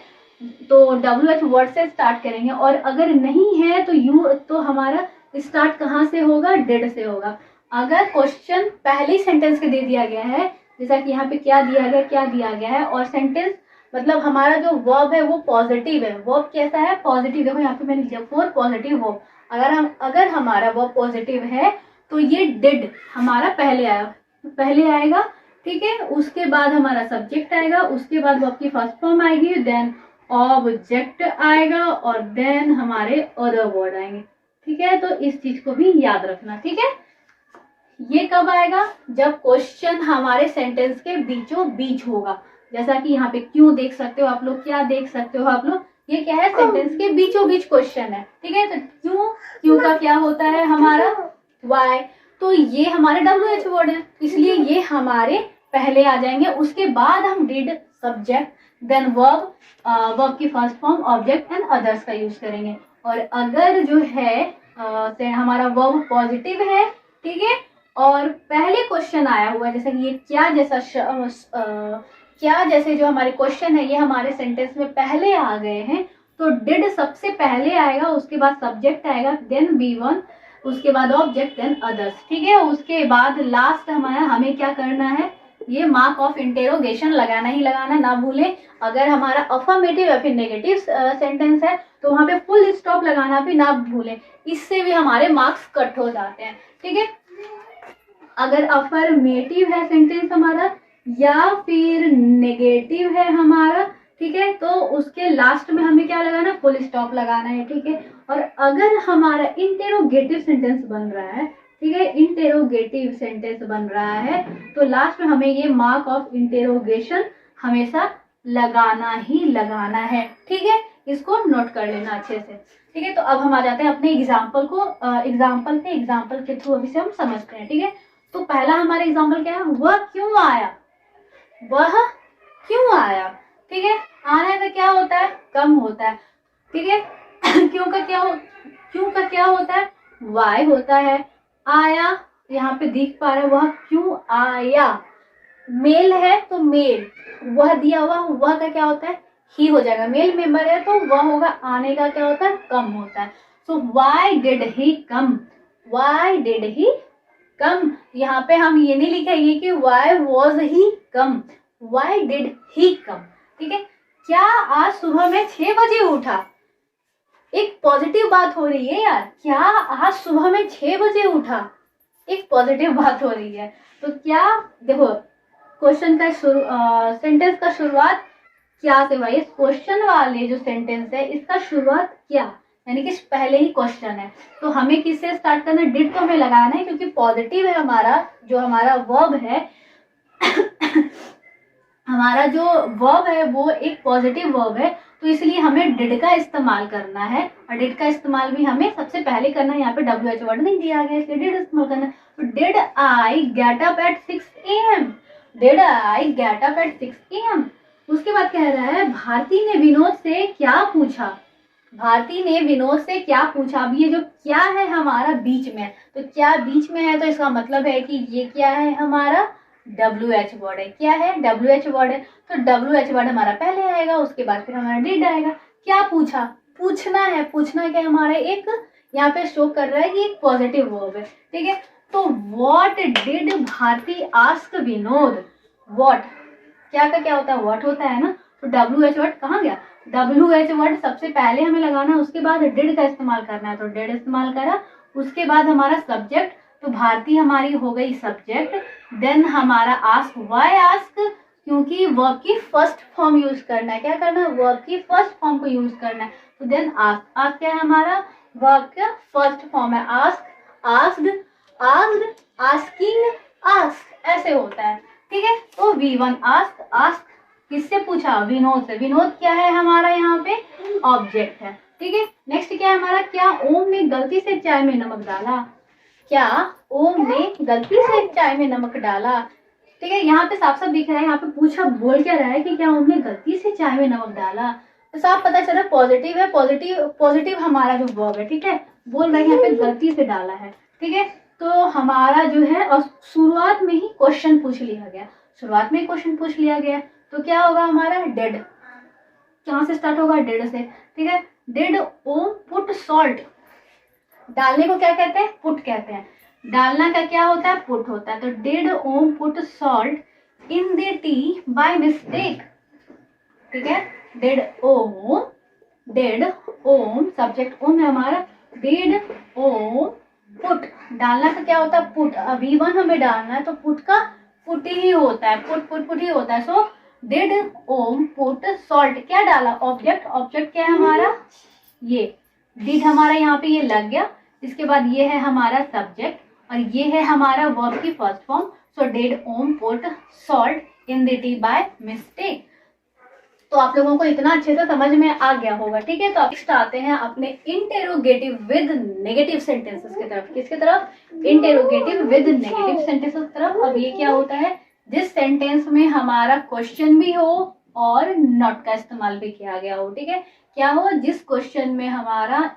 तो WH वर्ड से स्टार्ट करेंगे, और अगर नहीं है तो हमारा स्टार्ट कहाँ से होगा, डिड से होगा। अगर क्वेश्चन पहले सेंटेंस के दे दिया गया है, जैसा कि यहाँ पे क्या दिया गया है, और सेंटेंस मतलब हमारा जो वर्ब है वो पॉजिटिव है। वर्ब कैसा है? पॉजिटिव। देखो यहाँ पे मैंने लिखा फोर पॉजिटिव वर्ब। अगर हमारा वर्ब पॉजिटिव है तो ये डिड हमारा पहले आएगा, ठीक है। उसके बाद हमारा सब्जेक्ट आएगा, उसके बाद वर्ब की फर्स्ट फॉर्म आएगी, देन ऑब्जेक्ट आएगा, और देन हमारे अदर वर्ड आएंगे, ठीक है। तो इस चीज को भी याद रखना, ठीक है। ये कब आएगा? जब क्वेश्चन हमारे सेंटेंस के बीचों बीच होगा। जैसा कि यहाँ पे क्यों देख सकते हो आप लोग, क्या देख सकते हो आप लोग, ये क्या है? सेंटेंस के बीचों बीच क्वेश्चन है, ठीक है। तो क्यों का क्या होता है हमारा? वाई। तो ये हमारे WH वर्ड है, इसलिए ये हमारे पहले आ जाएंगे। उसके बाद हम डिड, सब्जेक्ट, देन वर्ब की first form, object and others का यूज करेंगे। और अगर जो है हमारा वर्ब पॉजिटिव है, ठीक है, और पहले क्वेश्चन आया हुआ है, जैसे कि ये क्या जैसे जो हमारे क्वेश्चन है ये हमारे सेंटेंस में पहले आ गए हैं, तो डिड सबसे पहले आएगा, उसके बाद सब्जेक्ट आएगा, देन V1, उसके बाद ऑब्जेक्ट, देन अदर्स, ठीक है। उसके बाद लास्ट हमें क्या करना है? ये मार्क ऑफ इंटेरोगेशन लगाना ही लगाना, ना भूले। अगर हमारा अफर्मेटिव या फिर नेगेटिव सेंटेंस है तो वहां पे फुल स्टॉप लगाना भी ना भूले, इससे भी हमारे मार्क्स कट हो जाते हैं, ठीक है। अगर अफर्मेटिव है सेंटेंस हमारा या फिर नेगेटिव है हमारा, ठीक है, तो उसके लास्ट में हमें क्या लगाना? फुल स्टॉप लगाना है, ठीक है। और अगर हमारा इंटेरोगेटिव सेंटेंस बन रहा है, ठीक है, इंटेरोगेटिव सेंटेंस बन रहा है, तो लास्ट में हमें ये मार्क ऑफ इंटेरोगेशन हमेशा लगाना ही लगाना है, ठीक है। इसको नोट कर लेना अच्छे से, ठीक है। तो अब हम आ जाते हैं अपने एग्जाम्पल के थ्रू अभी से हम समझते हैं, ठीक है। तो पहला हमारा एग्जाम्पल क्या है? वह क्यों आया, ठीक है। आने का क्या होता है? कम होता है, ठीक है। क्यों का क्या होता है? वाई होता है। आया, यहाँ पे दिख पा रहा है, वह क्यों आया, मेल है तो मेल, वह दिया हुआ, वह का क्या होता है? ही हो जाएगा। मेल मेंबर है तो वह होगा, आने का क्या होता है? कम होता है। सो वाई डिड ही कम, यहाँ पे हम ये नहीं लिखेंगे कि why was he come, why did he come, ठीक है। क्या आज सुबह में 6 बजे उठा? एक पॉजिटिव बात हो रही है यार, क्या आज सुबह में 6 बजे उठा, एक पॉजिटिव बात हो रही है। तो क्या, देखो क्वेश्चन का सेंटेंस का शुरुआत क्या से हुआ? ये क्वेश्चन वाले जो सेंटेंस है इसका शुरुआत क्या, यानी कि पहले ही क्वेश्चन है, तो हमें किससे स्टार्ट करना है? डिड तो हमें लगाना है, क्योंकि पॉजिटिव है हमारा वर्ब है। हमारा जो वर्ब है वो एक पॉजिटिव वर्ब है, तो इसलिए हमें डिड का इस्तेमाल करना है। और डिड का इस्तेमाल भी हमें सबसे पहले करना है। यहाँ पे WH वर्ड नहीं दिया गया, इसलिए डिड इस्तेमाल करना है। तो did I get up at 6 AM, did I get up at 6 AM। उसके बाद कह रहा है भारती ने विनोद से क्या पूछा, अब ये जो क्या है हमारा बीच में, तो क्या बीच में है, तो इसका मतलब है कि ये क्या है? हमारा WH वर्ड है। क्या है? WH वर्ड है। तो WH वर्ड हमारा पहले आएगा, उसके बाद फिर हमारा डिड आएगा। क्या पूछा? पूछना है। पूछना क्या हमारा एक यहाँ पे शो कर रहा है कि एक पॉजिटिव वर्ब है, ठीक है। तो what did Bharti ask Vinod, what, क्या का क्या होता है? व्हाट होता है ना। तो WH वर्ड कहाँ गया? WH वर्ड सबसे पहले हमें लगाना है, उसके बाद डिड का इस्तेमाल करना है, तो डिड इस्तेमाल करा। उसके बाद हमारा सब्जेक्ट, तो भारती हमारी हो गई सब्जेक्ट। देन हमारा आस्क, वाई आस्क, क्योंकि वर्ब की फर्स्ट फॉर्म यूज करना है। क्या करना है? वर्ब की फर्स्ट फॉर्म को यूज करना है। तो देन आस्क, आस्क क्या है हमारा? वर्ब का फर्स्ट फॉर्म है। Ask, asked, asked, asking, ask, ऐसे होता है, ठीक है। तो V1 आस्क, आस्क किससे पूछा? विनोद से। विनोद क्या है हमारा? यहाँ पे ऑब्जेक्ट है, ठीक है। नेक्स्ट क्या है हमारा? क्या ओम ने गलती से चाय में नमक डाला, क्या ओम ने गलती से चाय में नमक डाला, ठीक है। यहाँ पे साफ साफ दिख रहा है, यहाँ पे पूछा बोल क्या रहा है कि क्या ओम ने गलती से चाय में नमक डाला, तो साफ पता चला पॉजिटिव है। पॉजिटिव हमारा जो वर्ब है, ठीक है, बोल रहा है यहाँ पे गलती से डाला है, ठीक है। तो हमारा जो है, और शुरुआत में ही क्वेश्चन पूछ लिया गया, तो क्या होगा हमारा? डिड। कहाँ से स्टार्ट होगा? डिड से, ठीक है। डिड ओम पुट सॉल्ट, डालने को क्या कहते हैं? पुट कहते हैं। डालना का क्या होता है, पुट होता है। तो did Om put salt in the tea by mistake, ठीक है। डिड ओम सब्जेक्ट ओम है हमारा, डिड ओम पुट, डालना का क्या होता है, पुट। अभी वन हमें डालना है तो पुट का पुट ही होता है, पुट ही होता है। So did Om put salt, क्या डाला, ऑब्जेक्ट, ऑब्जेक्ट क्या है हमारा, ये डिड हमारा यहाँ पे ये लग गया। इसके बाद ये है हमारा सब्जेक्ट और ये है हमारा वर्ब की first form. So did Om put salt in the tea by mistake. तो आप लोगों को इतना अच्छे से समझ में आ गया होगा, ठीक है। तो अब नेक्स्ट आते हैं अपने इंटेरोगेटिव विद नेगेटिव सेंटेंसेस की तरफ। किसकी तरफ, इंटेरोगेटिव विद नेगेटिव सेंटेंसेस की तरफ। अब ये क्या होता है, जिस सेंटेंस में हमारा क्वेश्चन भी हो और नॉट का इस्तेमाल भी किया गया हो, ठीक है। क्या हो, जिस क्वेश्चन में हमारा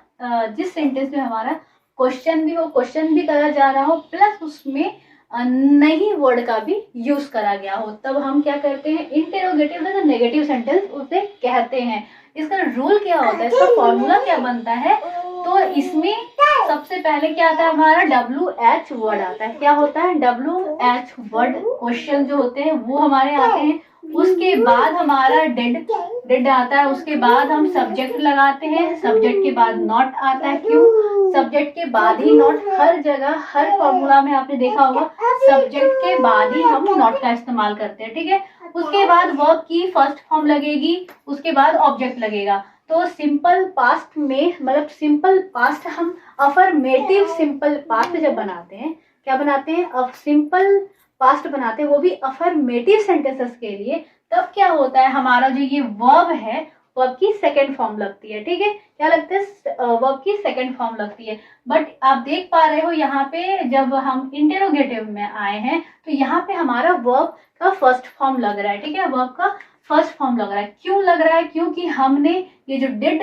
जिस सेंटेंस में हमारा क्वेश्चन भी हो, क्वेश्चन भी करा जा रहा हो, प्लस उसमें नई वर्ड का भी यूज करा गया हो, तब हम क्या करते हैं, इंटेरोगेटिव विद नेगेटिव सेंटेंस उसे कहते हैं। इसका रूल क्या होता है, इसका फॉर्मूला क्या बनता है, तो इसमें सबसे पहले क्या आता है हमारा, WH वर्ड आता है। क्या होता है, WH वर्ड क्वेश्चन जो होते हैं वो हमारे आते हैं। उसके बाद हमारा डिड आता है। उसके बाद हम सब्जेक्ट लगाते हैं, सब्जेक्ट के बाद नॉट आता है। क्यों, सब्जेक्ट के बाद ही नॉट, हर जगह हर फॉर्मूला में आपने देखा होगा सब्जेक्ट के बाद ही हम नॉट का इस्तेमाल करते हैं, ठीक है। उसके बाद वर्ब की फर्स्ट फॉर्म लगेगी, उसके बाद ऑब्जेक्ट लगेगा। तो सिंपल पास्ट में, मतलब सिंपल पास्ट हम अफर्मेटिव सिंपल पास्ट जब बनाते हैं, क्या बनाते हैं, अब सिंपल पास्ट बनाते हैं, वो भी अफर्मेटिव सेंटेंसेस के लिए, तब क्या होता है हमारा जो ये वर्ब है, वर्ब की सेकंड फॉर्म लगती है, ठीक है। क्या लगता है, वर्ब की सेकंड फॉर्म लगती है। बट आप देख पा रहे हो यहाँ पे जब हम इंटेरोगेटिव में आए हैं तो यहाँ पे हमारा वर्ब का फर्स्ट फॉर्म लग रहा है, ठीक है। वर्ब का फर्स्ट फॉर्म लग रहा है। क्यों लग रहा है, क्योंकि हमने ये जो डिड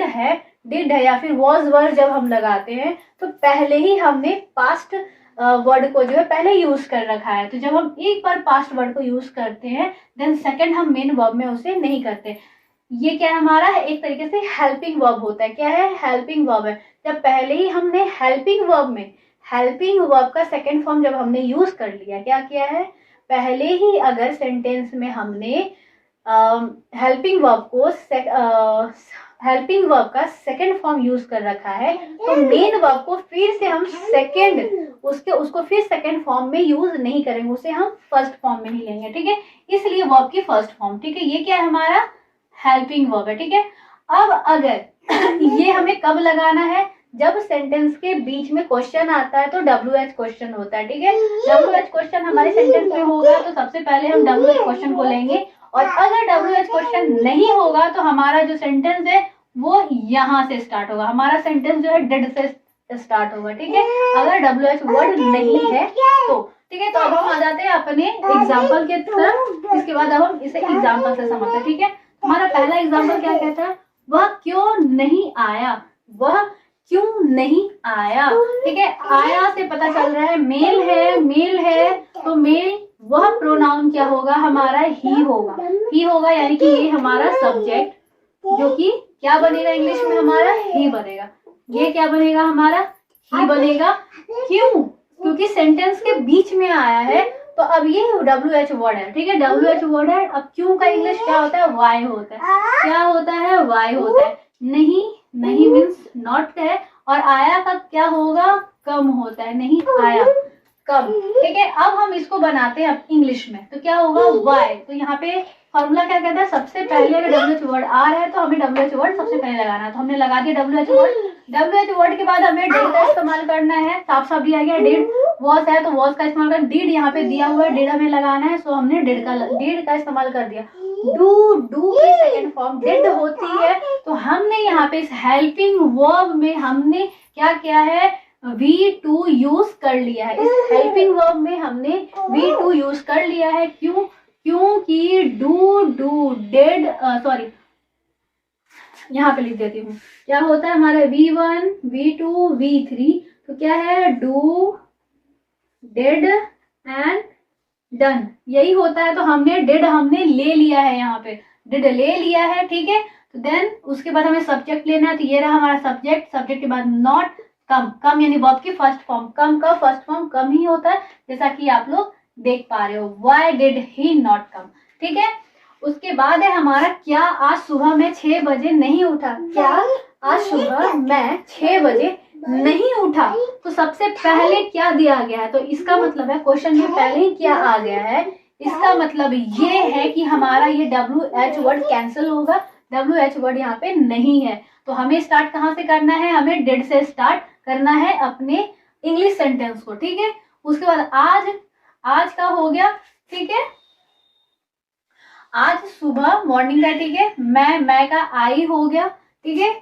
है या फिर वॉज वर्ड जब हम लगाते हैं तो पहले ही हमने पास्ट वर्ड को जो है पहले यूज कर रखा है। तो जब हम एक बार पास्ट वर्ड को यूज करते हैं देन सेकंड हम मेन वर्ब में उसे नहीं करते। ये क्या है हमारा, एक तरीके से हेल्पिंग वर्ब होता है। क्या है, हेल्पिंग वर्ब है। जब पहले ही हमने हेल्पिंग वर्ब में, हेल्पिंग वर्ब का सेकंड फॉर्म जब हमने यूज कर लिया, क्या किया है, पहले ही अगर सेंटेंस में हमने हेल्पिंग वर्ब का सेकंड फॉर्म यूज कर रखा है तो मेन वर्ब को फिर से हम उसको फिर सेकंड फॉर्म में यूज नहीं करेंगे, उसे हम फर्स्ट फॉर्म में ही लेंगे, ठीक है। इसलिए वर्ब की फर्स्ट फॉर्म, ठीक है। ये क्या है हमारा, हेल्पिंग वर्ब है, ठीक है। अब अगर ये हमें कब लगाना है, जब सेंटेंस के बीच में क्वेश्चन आता है तो WH क्वेश्चन होता है, ठीक है। WH क्वेश्चन हमारे सेंटेंस में होगा तो सबसे पहले हम WH क्वेश्चन को लेंगे, और अगर WH क्वेश्चन नहीं होगा तो हमारा जो सेंटेंस है वो यहाँ से स्टार्ट होगा। हमारा सेंटेंस जो है डिड से स्टार्ट होगा, ठीक है, अगर WH वर्ड नहीं है तो, ठीक है। तो अब हम आ जाते हैं अपने एग्जाम्पल के तरफ। इसके बाद अब हम इसे एग्जाम्पल से समझते हैं, ठीक है। हमारा पहला एग्जाम्पल क्या कहता है, वह क्यों नहीं आया, वह क्यों नहीं आया, ठीक है। आया से पता चल रहा है मेल है तो मेल, वह प्रोनाउन क्या होगा हमारा, ही होगा, यानी कि ये हमारा सब्जेक्ट जो कि क्या बनेगा इंग्लिश में हमारा, ही बनेगा। ये क्या बनेगा हमारा, ही बनेगा। क्यों, क्योंकि सेंटेंस के बीच में आया है तो अब ये WH वर्ड है, ठीक है। WH वर्ड है। अब क्यों का इंग्लिश क्या होता है, वाई होता है। क्या होता है, वाई होता है। नहीं मीन्स नॉट है, और आया का क्या होगा, कम होता है, नहीं आया, कम, ठीक है। अब हम इसको बनाते हैं इंग्लिश में तो क्या होगा, वाई। तो यहाँ पे फॉर्मूला क्या कहता है, सबसे पहले अगर WH वर्ड आ रहा है तो हमें WH वर्ड सबसे पहले लगाना है, तो हमने लगा दिया WH वर्ड। WH वर्ड के बाद हमें डिड का इस्तेमाल करना है, साफ साफ दिया गया डिड, वॉज है तो वॉज का इस्तेमाल कर, डिड यहाँ पे दिया हुआ है, डिड हमें लगाना है, सो हमने डिड का इस्तेमाल कर दिया। डू की सेकंड फॉर्म डिड होती है, तो हमने यहाँ पे इस हेल्पिंग वर्ब में हमने क्या किया है, V2 यूज कर लिया है। इस हेल्पिंग वर्ब में हमने V2 यूज कर लिया है। क्योंकि डू डेड, सॉरी यहाँ पे लिख देती हूँ, क्या होता है हमारा V1 V2 V3, तो क्या है, डू डेड एंड डन, यही होता है। तो हमने ले लिया है, यहाँ पे डिड ले लिया है, ठीक है। तो देन उसके बाद हमें सब्जेक्ट लेना है, तो ये रहा हमारा सब्जेक्ट के बाद नॉट, कम, कम यानी वर्ब की फर्स्ट फॉर्म, कम का फर्स्ट फॉर्म कम ही होता है, जैसा कि आप लोग देख पा रहे हो। Why did he not come, ठीक है। उसके बाद है हमारा क्या आज सुबह में 6 बजे नहीं उठा। क्या आज सुबह मैं 6 बजे नहीं उठा। तो सबसे पहले क्या दिया गया है, तो इसका मतलब है क्वेश्चन में पहले ही क्या आ गया है, इसका मतलब ये है कि हमारा ये WH वर्ड कैंसिल होगा। WH वर्ड यहाँ पे नहीं है, तो हमें स्टार्ट कहाँ से करना है, हमें डिड से स्टार्ट करना है अपने इंग्लिश सेंटेंस को, ठीक है। उसके बाद आज का हो गया, ठीक है। आज सुबह मॉर्निंग का, ठीक है। मैं का आई हो गया, ठीक है।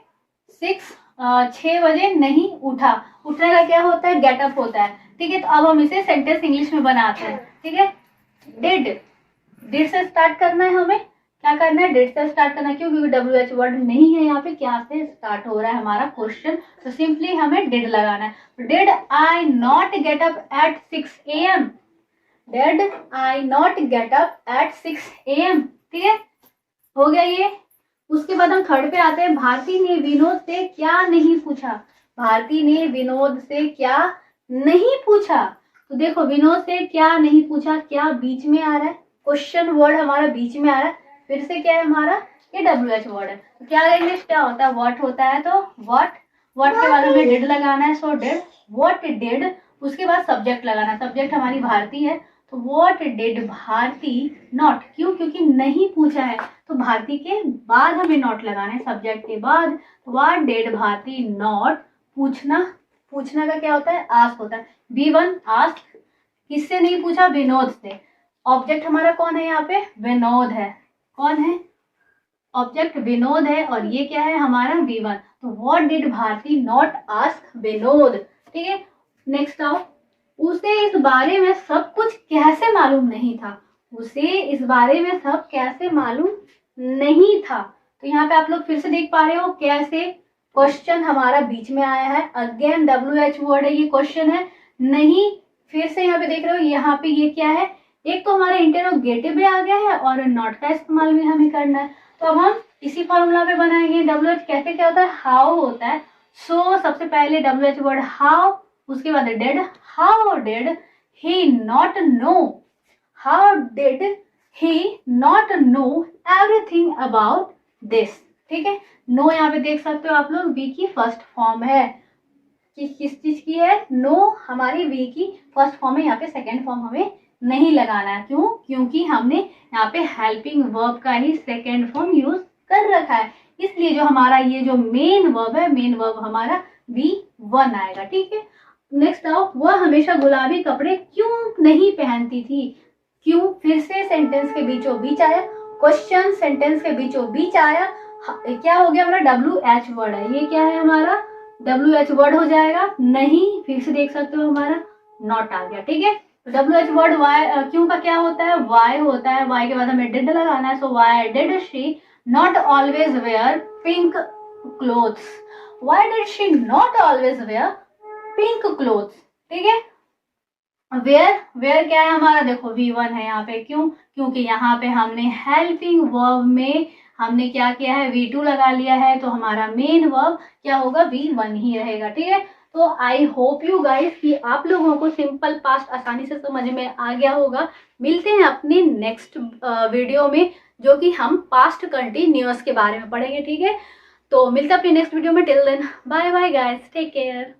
6 बजे नहीं उठा, उठने का क्या होता है, गेट अप होता है, ठीक है। तो अब हम इसे सेंटेंस इंग्लिश में बनाते हैं, ठीक है। डिड से स्टार्ट करना है, हमें क्या करना है, डिड से स्टार्ट करना है। क्यों, क्योंकि WH वर्ड नहीं है यहाँ पे, क्या से स्टार्ट हो रहा है हमारा क्वेश्चन, तो सिंपली हमें डिड लगाना है। Did I not get up at 6 AM, did I not get up at 6 AM, ठीक है, हो गया ये। उसके बाद हम थर्ड पे आते हैं। भारती ने विनोद से क्या नहीं पूछा। भारती ने विनोद से क्या नहीं पूछा। तो देखो विनोद से क्या नहीं पूछा, क्या बीच में आ रहा है, क्वेश्चन वर्ड हमारा बीच में आ रहा है, फिर से क्या है हमारा, ये WH वर्ड है। तो क्या इंग्लिश क्या होता है, व्हाट होता है, तो व्हाट के बाद हमें डिड लगाना है, सो डिड, व्हाट डिड। उसके बाद सब्जेक्ट लगाना है, सब्जेक्ट हमारी भारती है, तो व्हाट डिड भारती नॉट, क्यों, क्योंकि नहीं पूछा है, तो भारती के बाद हमें नॉट लगाना है, सब्जेक्ट के बाद। व्हाट डिड भारती नॉट, पूछना का क्या होता है, आस्क होता है। B1 आस्क, किससे नहीं पूछा, विनोद से। ऑब्जेक्ट हमारा कौन है यहाँ पे, विनोद है, कौन है, ऑब्जेक्ट विनोद है, और ये क्या है हमारा V1। तो what did Bharti not ask Vinod, ठीक है। नेक्स्ट आओ, उसे इस बारे में सब कुछ कैसे मालूम नहीं था। उसे इस बारे में सब कैसे मालूम नहीं था। तो यहाँ पे आप लोग फिर से देख पा रहे हो कैसे क्वेश्चन हमारा बीच में आया है। अगेन WH वर्ड है, ये क्वेश्चन है नहीं। फिर से यहाँ पे देख रहे हो, यहाँ पे ये क्या है, एक तो हमारा इंटरोगेटिव भी आ गया है और नॉट का इस्तेमाल भी हमें करना है। तो अब हम इसी फॉर्मूला पे बनाएंगे। WH कैसे क्या होता है, हाउ होता है। सो सबसे पहले WH वर्ड हाउ, उसके बाद did, how did he not know, how did he not know everything about this, ठीक है। नो यहाँ पे देख सकते हो आप लोग, वी की फर्स्ट फॉर्म है, किस चीज की है, नो हमारी वी की फर्स्ट फॉर्म है, यहाँ पे सेकेंड फॉर्म हमें नहीं लगाना है। क्यों, क्योंकि हमने यहाँ पे हेल्पिंग वर्ब का ही सेकेंड फॉर्म यूज कर रखा है, इसलिए जो हमारा ये जो मेन वर्ब है, मेन वर्ब हमारा V1 आएगा, ठीक है। नेक्स्ट आओ, वह हमेशा गुलाबी कपड़े क्यों नहीं पहनती थी। क्यों फिर से सेंटेंस के बीचों बीच आया, क्वेश्चन सेंटेंस के बीचों बीच आया, क्या हो गया हमारा, WH वर्ड है, ये क्या है हमारा, WH वर्ड हो जाएगा। नहीं, फिर से देख सकते हो हमारा नॉट आ गया, ठीक है। WH वर्ड वाई, क्यों का क्या होता है, वाई होता है, वाई के बाद हमें डिड लगाना है। So why did she not always wear pink clothes, why did she not always wear pink clothes, ठीक है। वेयर क्या है हमारा, देखो V1 है यहाँ पे, क्यों, क्योंकि यहाँ पे हमने हेल्पिंग वर्ब में हमने क्या किया है, V2 लगा लिया है, तो हमारा मेन वर्ब क्या होगा, V1 ही रहेगा, ठीक है। तो आई होप यू गाइस कि आप लोगों को सिंपल पास्ट आसानी से समझ में आ गया होगा। मिलते हैं अपने नेक्स्ट वीडियो में, जो कि हम पास्ट कंटिन्यूअस के बारे में पढ़ेंगे, ठीक है। तो मिलते हैं अपने नेक्स्ट वीडियो में, till then bye bye guys, take care.